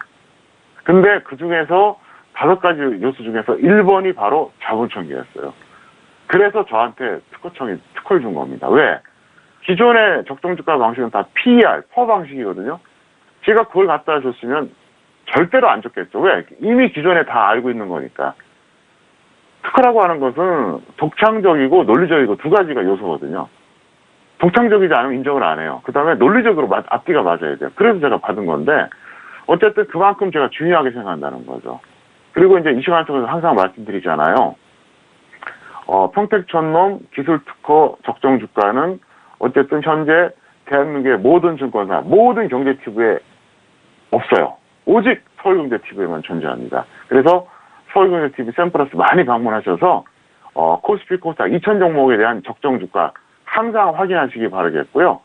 근데 그 중에서 5가지 요소 중에서 1번이 바로 자본총계였어요. 그래서 저한테 특허청이 특허를 준 겁니다. 왜? 기존의 적정주가 방식은 다 PER, 퍼 방식이거든요. 제가 그걸 갖다 줬으면 절대로 안 줬겠죠. 왜? 이미 기존에 다 알고 있는 거니까. 특허라고 하는 것은 독창적이고 논리적이고 두 가지가 요소거든요. 독창적이지 않으면 인정을 안 해요. 그 다음에 논리적으로 앞뒤가 맞아야 돼요. 그래서 제가 받은 건데, 어쨌든 그만큼 제가 중요하게 생각한다는 거죠. 그리고 이제 이 시간 통해서 항상 말씀드리잖아요. 평택촌놈 기술특허 적정주가는 어쨌든 현재 대한민국의 모든 증권사, 모든 경제TV에 없어요. 오직 서울경제TV에만 존재합니다. 그래서 서울경제TV 샘플러스 많이 방문하셔서 코스피 코스닥 2000 종목에 대한 적정주가 항상 확인하시기 바라겠고요.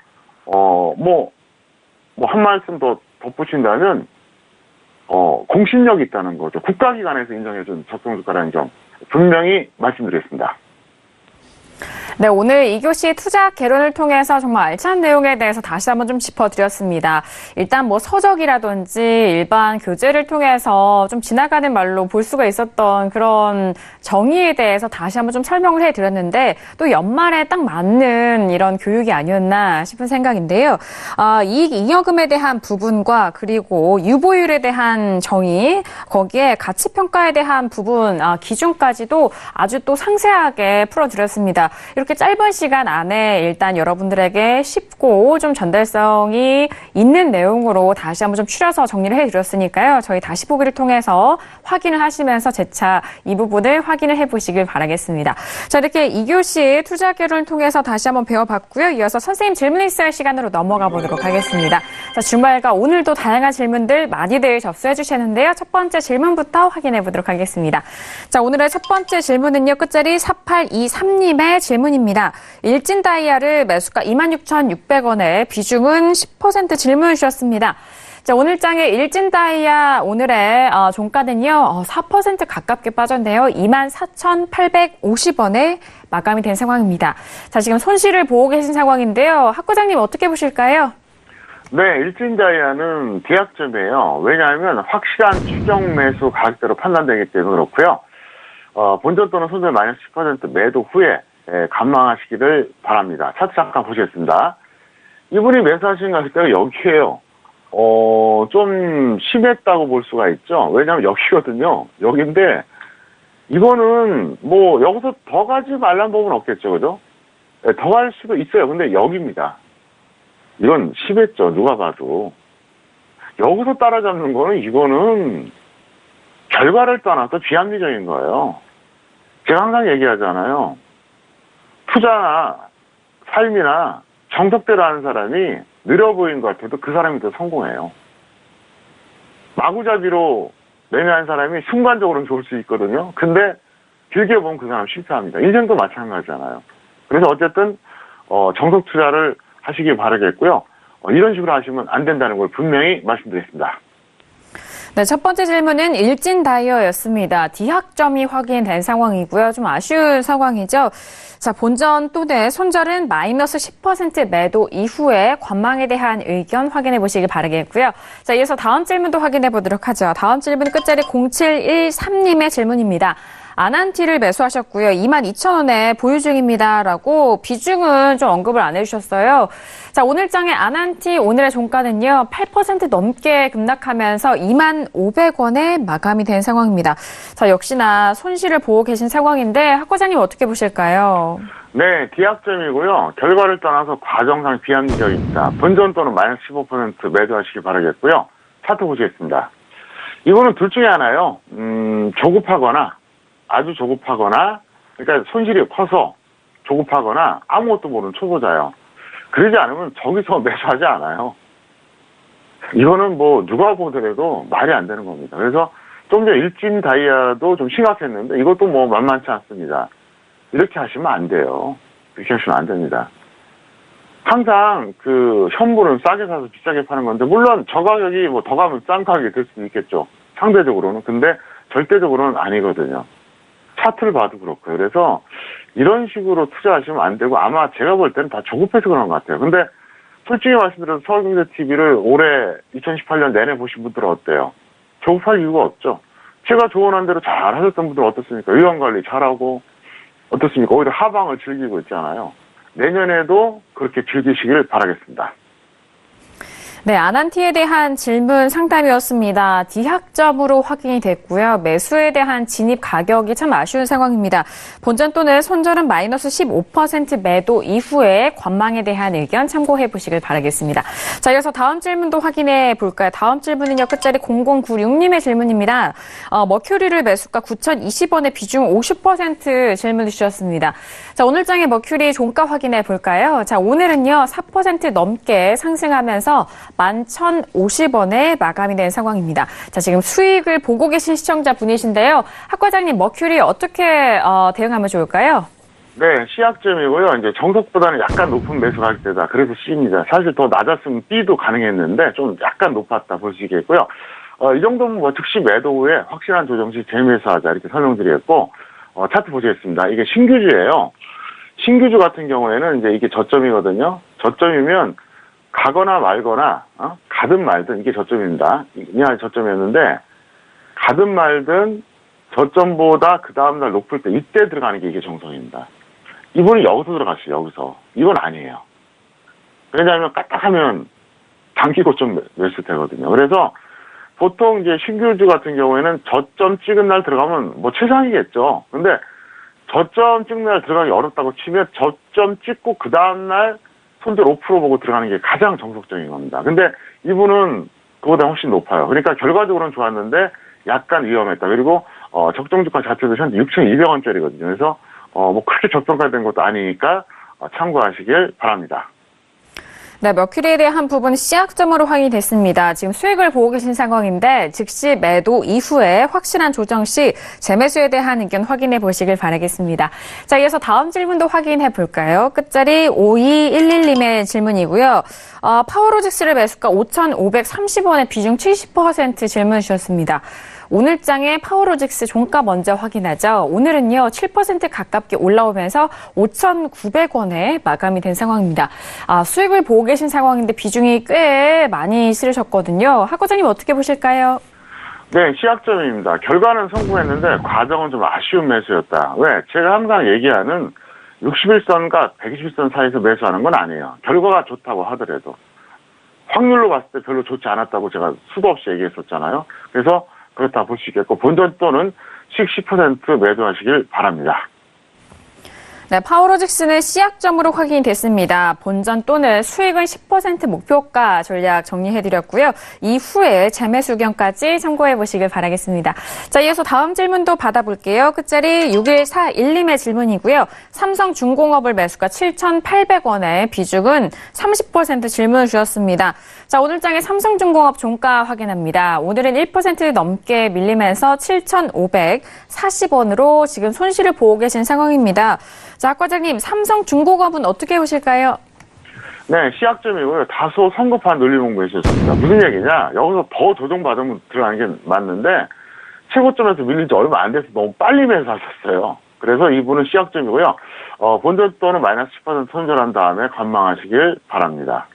한 말씀 더 덧붙인다면 공신력이 있다는 거죠. 국가기관에서 인정해준 적정주가라는 점 분명히 말씀드리겠습니다. 네, 오늘 2교시 투자 개론을 통해서 정말 알찬 내용에 대해서 다시 한번 좀 짚어드렸습니다. 일단 뭐 서적이라든지 일반 교재를 통해서 좀 지나가는 말로 볼 수가 있었던 그런 정의에 대해서 다시 한번 좀 설명을 해드렸는데 또 연말에 딱 맞는 이런 교육이 아니었나 싶은 생각인데요. 이익 잉여금에 대한 부분과 그리고 유보율에 대한 정의, 거기에 가치평가에 대한 부분, 기준까지도 아주 또 상세하게 풀어드렸습니다. 이렇게 짧은 시간 안에 일단 여러분들에게 쉽고 좀 전달성이 있는 내용으로 다시 한번 좀 추려서 정리를 해드렸으니까요. 저희 다시 보기를 통해서 확인을 하시면서 재차 이 부분을 확인을 해보시길 바라겠습니다. 자, 이렇게 2교시 투자 개론을 통해서 다시 한번 배워봤고요. 이어서 선생님 질문 있을 시간으로 넘어가 보도록 하겠습니다. 자, 주말과 오늘도 다양한 질문들 많이들 접수해 주셨는데요. 첫 번째 질문부터 확인해 보도록 하겠습니다. 자, 오늘의 첫 번째 질문은요. 끝자리 4823님의 질문입니다. 일진 다이아를 매수가 26,600원에 비중은 10% 질문 주셨습니다. 자, 오늘장의 일진 다이아 오늘의 종가는요 4% 가깝게 빠졌네요. 24,850원에 마감이 된 상황입니다. 자, 지금 손실을 보고 계신 상황인데요. 학부장님 어떻게 보실까요? 네, 일진 다이아는 계약점이에요. 왜냐하면 확실한 추정 매수 가격대로 판단되기 때문에 그렇고요. 본전 또는 손절 마이너스 10% 매도 후에 감망하시기를 바랍니다. 차트 잠깐 보시겠습니다. 이분이 매수하신 가격대가 여기에요. 좀 심했다고 볼 수가 있죠. 왜냐하면 여기거든요. 여기인데 이거는 뭐 여기서 더 가지 말라는 법은 없겠죠, 그죠? 더 갈 수도 있어요. 근데 여기입니다. 이건 심했죠. 누가 봐도. 여기서 따라잡는 거는 이거는 결과를 떠나서 비합리적인 거예요. 제가 항상 얘기하잖아요. 투자나 삶이나 정석대로 하는 사람이 느려 보이는 것 같아도 그 사람이 더 성공해요. 마구잡이로 매매한 사람이 순간적으로는 좋을 수 있거든요. 근데 길게 보면 그 사람 실패합니다. 인생도 마찬가지잖아요. 그래서 어쨌든 정석 투자를 하시길 바라겠고요. 이런 식으로 하시면 안 된다는 걸 분명히 말씀드리겠습니다. 네, 첫 번째 질문은 일진 다이어였습니다. D학점이 확인된 상황이고요. 좀 아쉬운 상황이죠. 자, 본전 또는 손절은 마이너스 10% 매도 이후에 관망에 대한 의견 확인해 보시길 바라겠고요. 자, 이어서 다음 질문도 확인해 보도록 하죠. 다음 질문 끝자리 0713님의 질문입니다. 아난티를 매수하셨고요. 22,000원에 보유 중입니다라고 비중은 좀 언급을 안 해주셨어요. 자, 오늘장의 아난티 오늘의 종가는요 8% 넘게 급락하면서 25,500원에 마감이 된 상황입니다. 자, 역시나 손실을 보고 계신 상황인데 학 과장님 어떻게 보실까요? 네, D학점이고요. 결과를 떠나서 과정상 비합리적입니다. 본전 또는 마이너스 15% 매도하시길 바라겠고요. 차트 보시겠습니다. 이거는 둘 중에 하나요. 조급하거나 아주 조급하거나, 그러니까 손실이 커서 조급하거나 아무것도 모르는 초보자예요. 그러지 않으면 저기서 매수하지 않아요. 이거는 뭐 누가 보더라도 말이 안 되는 겁니다. 그래서 좀 전에 일진 다이아도 좀 심각했는데 이것도 뭐 만만치 않습니다. 이렇게 하시면 안 돼요. 이렇게 하시면 안 됩니다. 항상 그 현물은 싸게 사서 비싸게 파는 건데 물론 저 가격이 뭐 더 가면 싼 가격이 될 수도 있겠죠. 상대적으로는. 근데 절대적으로는 아니거든요. 차트를 봐도 그렇고요. 그래서 이런 식으로 투자하시면 안 되고 아마 제가 볼 때는 다 조급해서 그런 것 같아요. 근데 솔직히 말씀드려서 서울경제TV를 올해 2018년 내내 보신 분들은 어때요? 조급할 이유가 없죠. 제가 조언한 대로 잘 하셨던 분들은 어떻습니까? 위험관리 잘하고 어떻습니까? 오히려 하방을 즐기고 있잖아요. 내년에도 그렇게 즐기시길 바라겠습니다. 네, 아난티에 대한 질문 상담이었습니다. D학점으로 확인이 됐고요. 매수에 대한 진입 가격이 참 아쉬운 상황입니다. 본전 또는 손절은 마이너스 15% 매도 이후에 관망에 대한 의견 참고해 보시길 바라겠습니다. 자, 이어서 다음 질문도 확인해 볼까요? 다음 질문은요, 끝자리 0096님의 질문입니다. 머큐리를 매수가 9,020원에 비중 50% 질문 주셨습니다. 자, 오늘 장의 머큐리 종가 확인해 볼까요? 자, 오늘은요, 4% 넘게 상승하면서 11,050원에 마감이 된 상황입니다. 자, 지금 수익을 보고 계신 시청자분이신데요. 학 과장님, 머큐리 어떻게 대응하면 좋을까요? 네, C학점이고요. 이제 정석보다는 약간 높은 매수 가격대다. 그래서 C입니다. 사실 더 낮았으면 B도 가능했는데 좀 약간 높았다 보시겠고요. 이 정도면 뭐 즉시 매도 후에 확실한 조정 시 재매수하자 이렇게 설명드리겠고, 차트 보시겠습니다. 이게 신규주예요. 신규주 같은 경우에는 이제 이게 저점이거든요. 저점이면 가거나 말거나, 가든 말든 이게 저점입니다. 그냥 저점이었는데, 가든 말든 저점보다 그 다음날 높을 때 이때 들어가는 게 이게 정성입니다. 이분이 여기서 들어갔어요, 여기서. 이건 아니에요. 왜냐하면 까딱하면 단기 고점 매수 되거든요. 그래서 보통 이제 신규주 같은 경우에는 저점 찍은 날 들어가면 뭐 최상이겠죠. 근데 저점 찍는 날 들어가기 어렵다고 치면 저점 찍고 그 다음날 손절 5% 보고 들어가는 게 가장 정석적인 겁니다. 근데 이분은 그보다 훨씬 높아요. 그러니까 결과적으로는 좋았는데 약간 위험했다. 그리고 적정 주가 자체도 현재 6,200원짜리거든요. 그래서 뭐 그렇게 저평가된 것도 아니니까 참고하시길 바랍니다. 네, 머큐리에 대한 부분 C학점으로 확인이 됐습니다. 지금 수익을 보고 계신 상황인데 즉시 매도 이후에 확실한 조정 시 재매수에 대한 의견 확인해 보시길 바라겠습니다. 자, 이어서 다음 질문도 확인해 볼까요? 끝자리 5211님의 질문이고요. 파워로직스를 매수가 5,530원에 비중 70% 질문 주셨습니다. 오늘 장의 파워로직스 종가 먼저 확인하죠. 오늘은요, 7% 가깝게 올라오면서 5,900원에 마감이 된 상황입니다. 수익을 보고 계신 상황인데 비중이 꽤 많이 실으셨거든요. 학 과장님 어떻게 보실까요? 네, C학점입니다. 결과는 성공했는데 과정은 좀 아쉬운 매수였다. 왜? 제가 항상 얘기하는 61선과 120선 사이에서 매수하는 건 아니에요. 결과가 좋다고 하더라도. 확률로 봤을 때 별로 좋지 않았다고 제가 수도 없이 얘기했었잖아요. 그래서 그렇다 볼 수 있겠고, 본전 또는 수익 10% 매도하시길 바랍니다. 네, 파워로직스는 C학점으로 확인이 됐습니다. 본전 또는 수익은 10% 목표가 전략 정리해드렸고요. 이후에 재매수 의견까지 참고해 보시길 바라겠습니다. 자, 이어서 다음 질문도 받아볼게요. 끝자리 6141님의 질문이고요. 삼성중공업을 매수가 7,800원에 비중은 30% 질문을 주셨습니다. 자, 오늘 장의 삼성중공업 종가 확인합니다. 오늘은 1% 넘게 밀리면서 7,540원으로 지금 손실을 보고 계신 상황입니다. 자, 학 과장님, 삼성중공업은 어떻게 보실까요? 네, C학점이고요. 다소 성급한 논리봉 매수였습니다. 무슨 얘기냐? 여기서 더 조정받으면 들어가는 게 맞는데 최고점에서 밀린 지 얼마 안 돼서 너무 빨리 매수하셨어요. 그래서 이분은 C학점이고요. 본전 또는 마이너스 10% 손절한 다음에 관망하시길 바랍니다.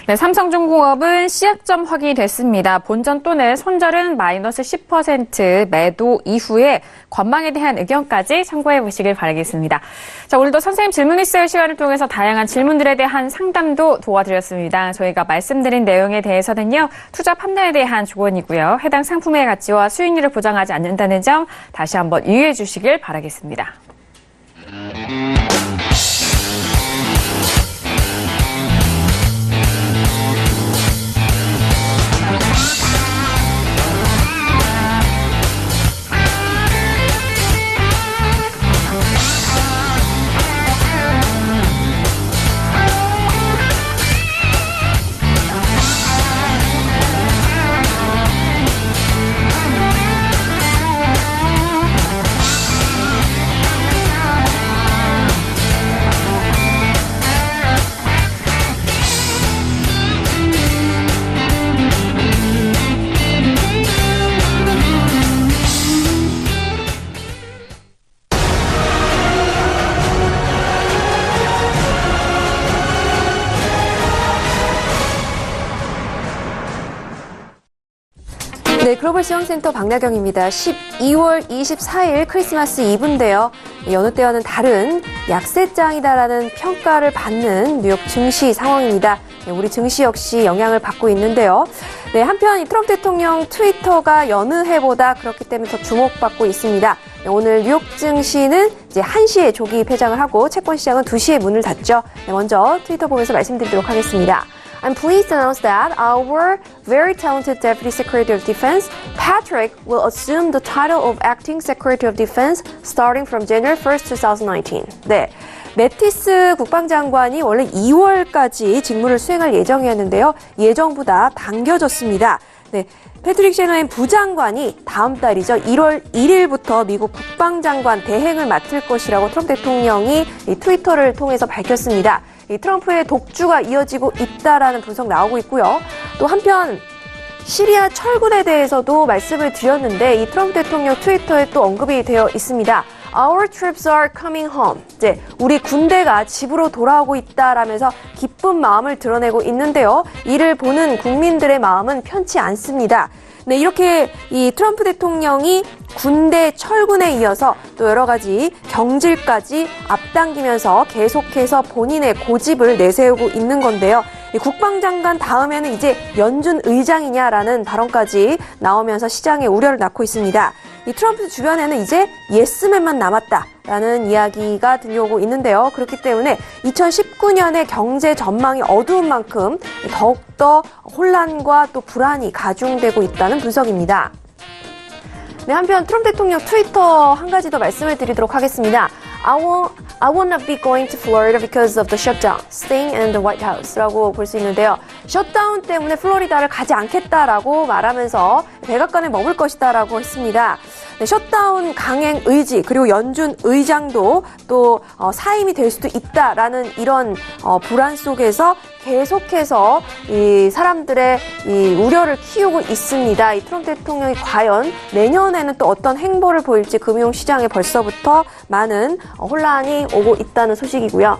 네, 삼성중공업은 C학점 확인이 됐습니다. 본전 또는 손절은 마이너스 10% 매도 이후에 관망에 대한 의견까지 참고해 보시길 바라겠습니다. 자, 오늘도 선생님 질문 있어요 시간을 통해서 다양한 질문들에 대한 상담도 도와드렸습니다. 저희가 말씀드린 내용에 대해서는요, 투자 판단에 대한 조언이고요. 해당 상품의 가치와 수익률을 보장하지 않는다는 점 다시 한번 유의해 주시길 바라겠습니다. 네, 글로벌 시황센터 박나경입니다. 12월 24일 크리스마스 이브인데요. 여느 때와는 다른 약세장이다라는 평가를 받는 뉴욕 증시 상황입니다. 우리 증시 역시 영향을 받고 있는데요. 네, 한편 이 트럼프 대통령 트위터가 여느 해보다 그렇기 때문에 더 주목받고 있습니다. 네, 오늘 뉴욕 증시는 이제 1시에 조기 폐장을 하고 채권 시장은 2시에 문을 닫죠. 네, 먼저 트위터 보면서 말씀드리도록 하겠습니다. I'm pleased to announce that our very talented Deputy Secretary of Defense, Patrick, will assume the title of Acting Secretary of Defense starting from January 1st, 2019. 네. 매티스 국방장관이 원래 2월까지 직무를 수행할 예정이었는데요. 예정보다 당겨졌습니다. 네. 패트릭 셰너햄 부장관이 다음 달이죠. 1월 1일부터 미국 국방장관 대행을 맡을 것이라고 트럼프 대통령이 이 트위터를 통해서 밝혔습니다. 이 트럼프의 독주가 이어지고 있다라는 분석 나오고 있고요. 또 한편 시리아 철군에 대해서도 말씀을 드렸는데 이 트럼프 대통령 트위터에 또 언급이 되어 있습니다. Our troops are coming home. 이제 우리 군대가 집으로 돌아오고 있다라면서 기쁜 마음을 드러내고 있는데요. 이를 보는 국민들의 마음은 편치 않습니다. 네, 이렇게 이 트럼프 대통령이 군대 철군에 이어서 또 여러 가지 경질까지 앞당기면서 계속해서 본인의 고집을 내세우고 있는 건데요. 이 국방장관 다음에는 이제 연준 의장이냐라는 발언까지 나오면서 시장에 우려를 낳고 있습니다. 이 트럼프 주변에는 이제 예스맨만 남았다라는 이야기가 들려오고 있는데요. 그렇기 때문에 2019년의 경제 전망이 어두운 만큼 더욱더 혼란과 또 불안이 가중되고 있다는 분석입니다. 네, 한편 트럼프 대통령 트위터 한 가지 더 말씀을 드리도록 하겠습니다. I will not be going to Florida because of the shutdown, staying in the White House라고 볼 수 있는데요. 셧다운 때문에 플로리다를 가지 않겠다라고 말하면서 백악관에 머물 것이다라고 했습니다. 네, 셧다운 강행 의지 그리고 연준 의장도 또 사임이 될 수도 있다라는 이런 불안 속에서 계속해서 이 사람들의 이 우려를 키우고 있습니다. 이 트럼프 대통령이 과연 내년에는 또 어떤 행보를 보일지 금융시장에 벌써부터 많은 혼란이 오고 있다는 소식이고요.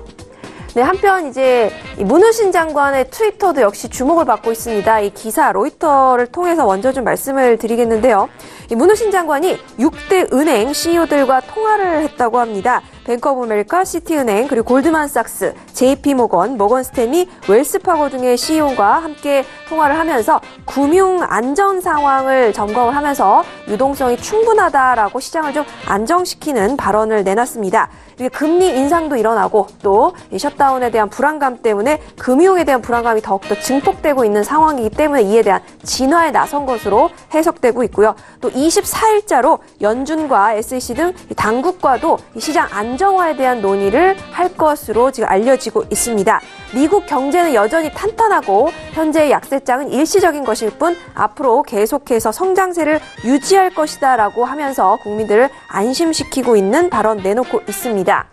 네, 한편 이제 문우신 장관의 트위터도 역시 주목을 받고 있습니다. 이 기사 로이터를 통해서 먼저 좀 말씀을 드리겠는데요. 이 문우신 장관이 6대 은행 CEO들과 통화를 했다고 합니다. 뱅크 오브 아메리카, 시티은행, 그리고 골드만삭스, JP모건, 모건스탠리, 웰스파고 등의 CEO와 함께 통화를 하면서 금융 안전 상황을 점검을 하면서 유동성이 충분하다라고 시장을 좀 안정시키는 발언을 내놨습니다. 이게 금리 인상도 일어나고 또 이 셧다운에 대한 불안감 때문에 금융에 대한 불안감이 더욱더 증폭되고 있는 상황이기 때문에 이에 대한 진화에 나선 것으로 해석되고 있고요. 또 24일자로 연준과 SEC 등 당국과도 이 시장 안정화에 대한 논의를 할 것으로 지금 알려지고 있습니다. 미국 경제는 여전히 탄탄하고 현재의 약세장은 일시적인 것일 뿐 앞으로 계속해서 성장세를 유지할 것이다라고 하면서 국민들을 안심시키고 있는 발언 내놓고 있습니다.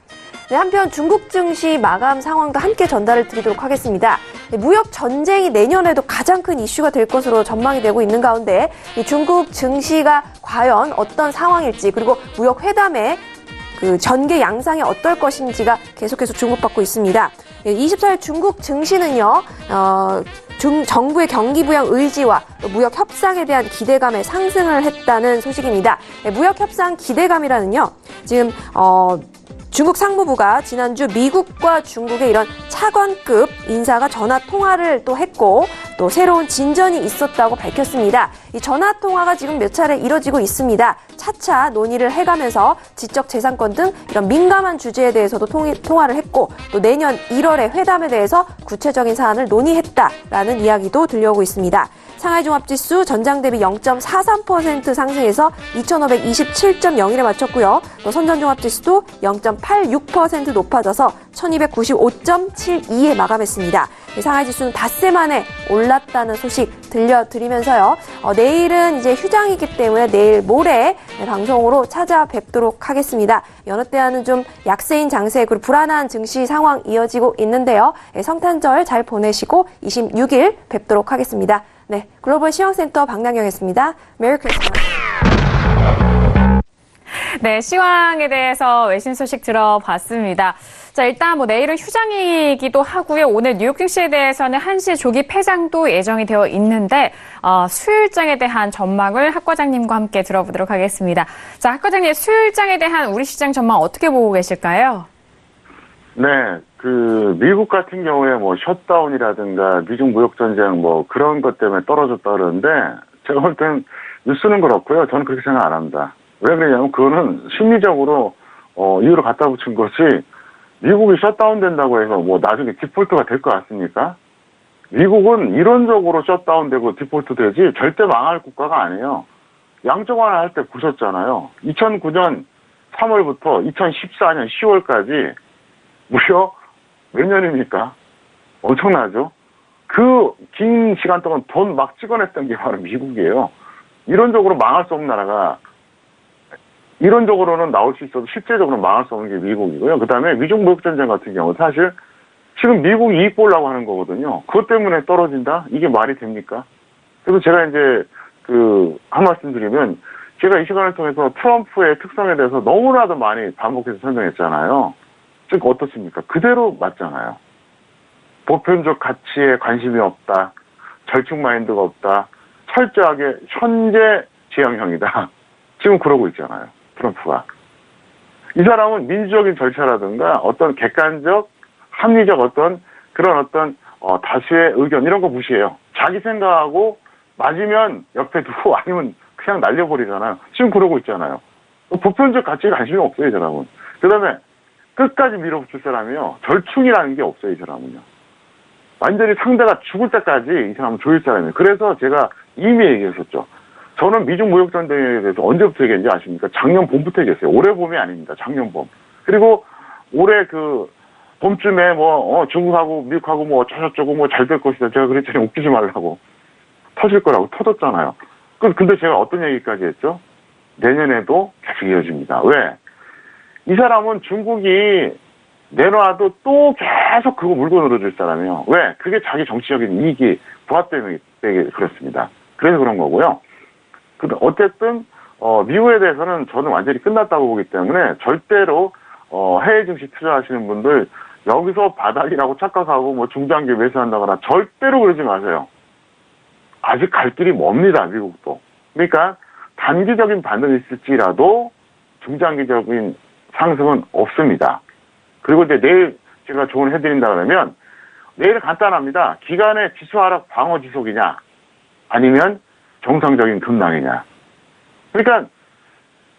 네, 한편 중국 증시 마감 상황도 함께 전달을 드리도록 하겠습니다. 무역 전쟁이 내년에도 가장 큰 이슈가 될 것으로 전망이 되고 있는 가운데 이 중국 증시가 과연 어떤 상황일지 그리고 무역 회담의 그 전개 양상이 어떨 것인지가 계속해서 주목받고 있습니다. 24일 중국 증시는요, 정부의 경기 부양 의지와 무역 협상에 대한 기대감에 상승을 했다는 소식입니다. 무역 협상 기대감이라는요, 지금 중국 상무부가 지난주 미국과 중국의 이런 차관급 인사가 전화 통화를 또 했고 또 새로운 진전이 있었다고 밝혔습니다. 이 전화 통화가 지금 몇 차례 이뤄지고 있습니다. 차차 논의를 해가면서 지적재산권 등 이런 민감한 주제에 대해서도 통화를 했고 또 내년 1월에 회담에 대해서 구체적인 사안을 논의했다라는 이야기도 들려오고 있습니다. 상하이종합지수 전장 대비 0.43% 상승해서 2,527.01에 맞췄고요. 또 선전종합지수도 0.86% 높아져서 1,295.72에 마감했습니다. 상하이지수는 닷새 만에 올랐다는 소식 들려드리면서요. 내일은 이제 휴장이기 때문에 내일 모레 방송으로 찾아뵙도록 하겠습니다. 여느 때와는 좀 약세인 장세 그리고 불안한 증시 상황 이어지고 있는데요. 성탄절 잘 보내시고 26일 뵙도록 하겠습니다. 네, 글로벌 시황센터 박나경이었습니다. 메리 크리스마스. 네, 시황에 대해서 외신 소식 들어봤습니다. 자, 일단 내일은 휴장이기도 하고요. 오늘 뉴욕 증시에 대해서는 1시 조기 폐장도 예정이 되어 있는데 수요일장에 대한 전망을 학 과장님과 함께 들어보도록 하겠습니다. 자, 학 과장님, 수요일장에 대한 우리 시장 전망 어떻게 보고 계실까요? 네, 미국 같은 경우에 셧다운이라든가 미중 무역 전쟁 그런 것 때문에 떨어졌다 그러는데 제가 볼 땐 뉴스는 그렇고요. 저는 그렇게 생각 안 합니다. 왜 그러냐면 그거는 심리적으로 이유를 갖다 붙인 것이 미국이 셧다운 된다고 해서 나중에 디폴트가 될 것 같습니까? 미국은 이론적으로 셧다운 되고 디폴트 되지 절대 망할 국가가 아니에요. 양적 완화할 때 보셨잖아요. 2009년 3월부터 2014년 10월까지 무려 몇 년입니까? 엄청나죠? 그 긴 시간 동안 돈 막 찍어냈던 게 바로 미국이에요. 이론적으로 망할 수 없는 나라가 이론적으로는 나올 수 있어도 실제적으로 망할 수 없는 게 미국이고요. 그 다음에 미중 무역전쟁 같은 경우 사실 지금 미국이 이익 보려고 하는 거거든요. 그것 때문에 떨어진다? 이게 말이 됩니까? 그래서 제가 이제 한 말씀 드리면 제가 이 시간을 통해서 트럼프의 특성에 대해서 너무나도 많이 반복해서 설명했잖아요. 즉 어떻습니까? 그대로 맞잖아요. 보편적 가치에 관심이 없다. 절충 마인드가 없다. 철저하게 현재 지향형이다. 지금 그러고 있잖아요. 트럼프가. 이 사람은 민주적인 절차라든가 어떤 객관적, 합리적 그런 다수의 의견 이런 거 무시해요. 자기 생각하고 맞으면 옆에 두고 아니면 그냥 날려버리잖아요. 지금 그러고 있잖아요. 보편적 가치에 관심이 없어요, 이 사람은. 그 다음에 끝까지 밀어붙일 사람이요. 절충이라는 게 없어요, 이 사람은요. 완전히 상대가 죽을 때까지 이 사람은 조일 사람이에요. 그래서 제가 이미 얘기했었죠. 저는 미중 무역 전쟁에 대해서 언제부터 얘기했는지 아십니까? 작년 봄부터 얘기했어요. 올해 봄이 아닙니다. 작년 봄. 그리고 올해 봄쯤에 중국하고 미국하고 어쩌고저쩌고 잘 될 것이다. 제가 그랬더니 웃기지 말라고. 터질 거라고 터졌잖아요. 근데 제가 어떤 얘기까지 했죠? 내년에도 계속 이어집니다. 왜? 이 사람은 중국이 내놔도 또 계속 그거 물고 늘어질 사람이에요. 왜? 그게 자기 정치적인 이익이 부합되기 때문에 그렇습니다. 그래서 그런 거고요. 어쨌든 미국에 대해서는 저는 완전히 끝났다고 보기 때문에 절대로 해외 증시 투자하시는 분들 여기서 바닥이라고 착각하고 중장기 매수한다거나 절대로 그러지 마세요. 아직 갈 길이 멉니다. 미국도. 그러니까 단기적인 반등이 있을지라도 중장기적인 상승은 없습니다. 그리고 이제 내일 제가 조언을 해드린다 그러면 내일은 간단합니다. 기간의 지수 하락 방어 지속이냐 아니면 정상적인 급락이냐. 그러니까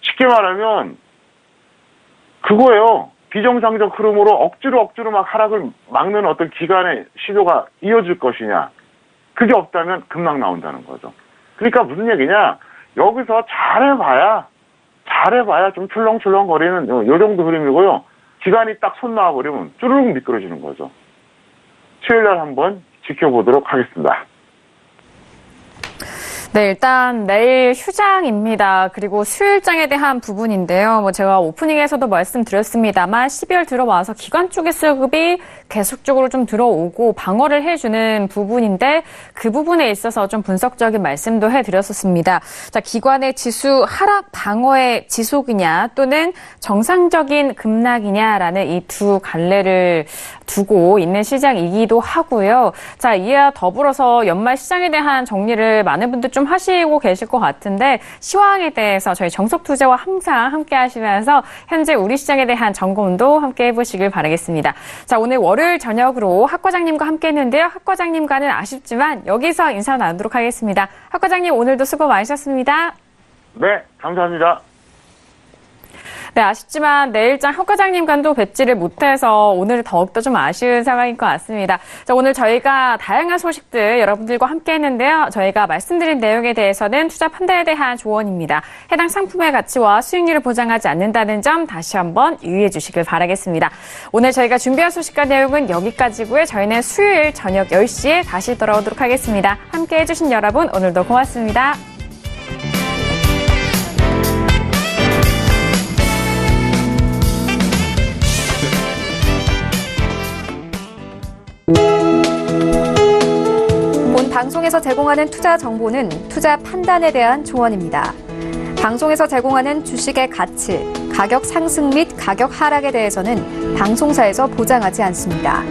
쉽게 말하면 그거예요. 비정상적 흐름으로 억지로 막 하락을 막는 어떤 기간의 시도가 이어질 것이냐. 그게 없다면 급락 나온다는 거죠. 그러니까 무슨 얘기냐. 여기서 잘해봐야 좀 출렁출렁거리는 요 정도 흐름이고요. 기간이 딱 손 놔버리면 쭈르륵 미끄러지는 거죠. 수요일날 한번 지켜보도록 하겠습니다. 네, 일단 내일 휴장입니다. 그리고 수요일장에 대한 부분인데요. 제가 오프닝에서도 말씀드렸습니다만 12월 들어와서 기관 쪽의 수급이 계속적으로 좀 들어오고 방어를 해주는 부분인데 그 부분에 있어서 좀 분석적인 말씀도 해드렸었습니다. 자, 기관의 지수 하락 방어의 지속이냐 또는 정상적인 급락이냐라는 이 두 갈래를 두고 있는 시장이기도 하고요. 자, 이와 더불어서 연말 시장에 대한 정리를 많은 분들 좀 하시고 계실 것 같은데 시황에 대해서 저희 정석투자와 항상 함께 하시면서 현재 우리 시장에 대한 점검도 함께 해보시길 바라겠습니다. 자, 오늘 월요일 저녁으로 학 과장님과 함께 했는데요. 학 과장님과는 아쉽지만 여기서 인사 나누도록 하겠습니다. 학 과장님 오늘도 수고 많으셨습니다. 네, 감사합니다. 네, 아쉽지만 내일장 학 과장님과도 뵙지를 못해서 오늘 더욱더 좀 아쉬운 상황인 것 같습니다. 자, 오늘 저희가 다양한 소식들 여러분들과 함께 했는데요. 저희가 말씀드린 내용에 대해서는 투자 판단에 대한 조언입니다. 해당 상품의 가치와 수익률을 보장하지 않는다는 점 다시 한번 유의해 주시길 바라겠습니다. 오늘 저희가 준비한 소식과 내용은 여기까지고요. 저희는 수요일 저녁 10시에 다시 돌아오도록 하겠습니다. 함께 해주신 여러분 오늘도 고맙습니다. 본 방송에서 제공하는 투자 정보는 투자 판단에 대한 조언입니다. 방송에서 제공하는 주식의 가치, 가격 상승 및 가격 하락에 대해서는 방송사에서 보장하지 않습니다.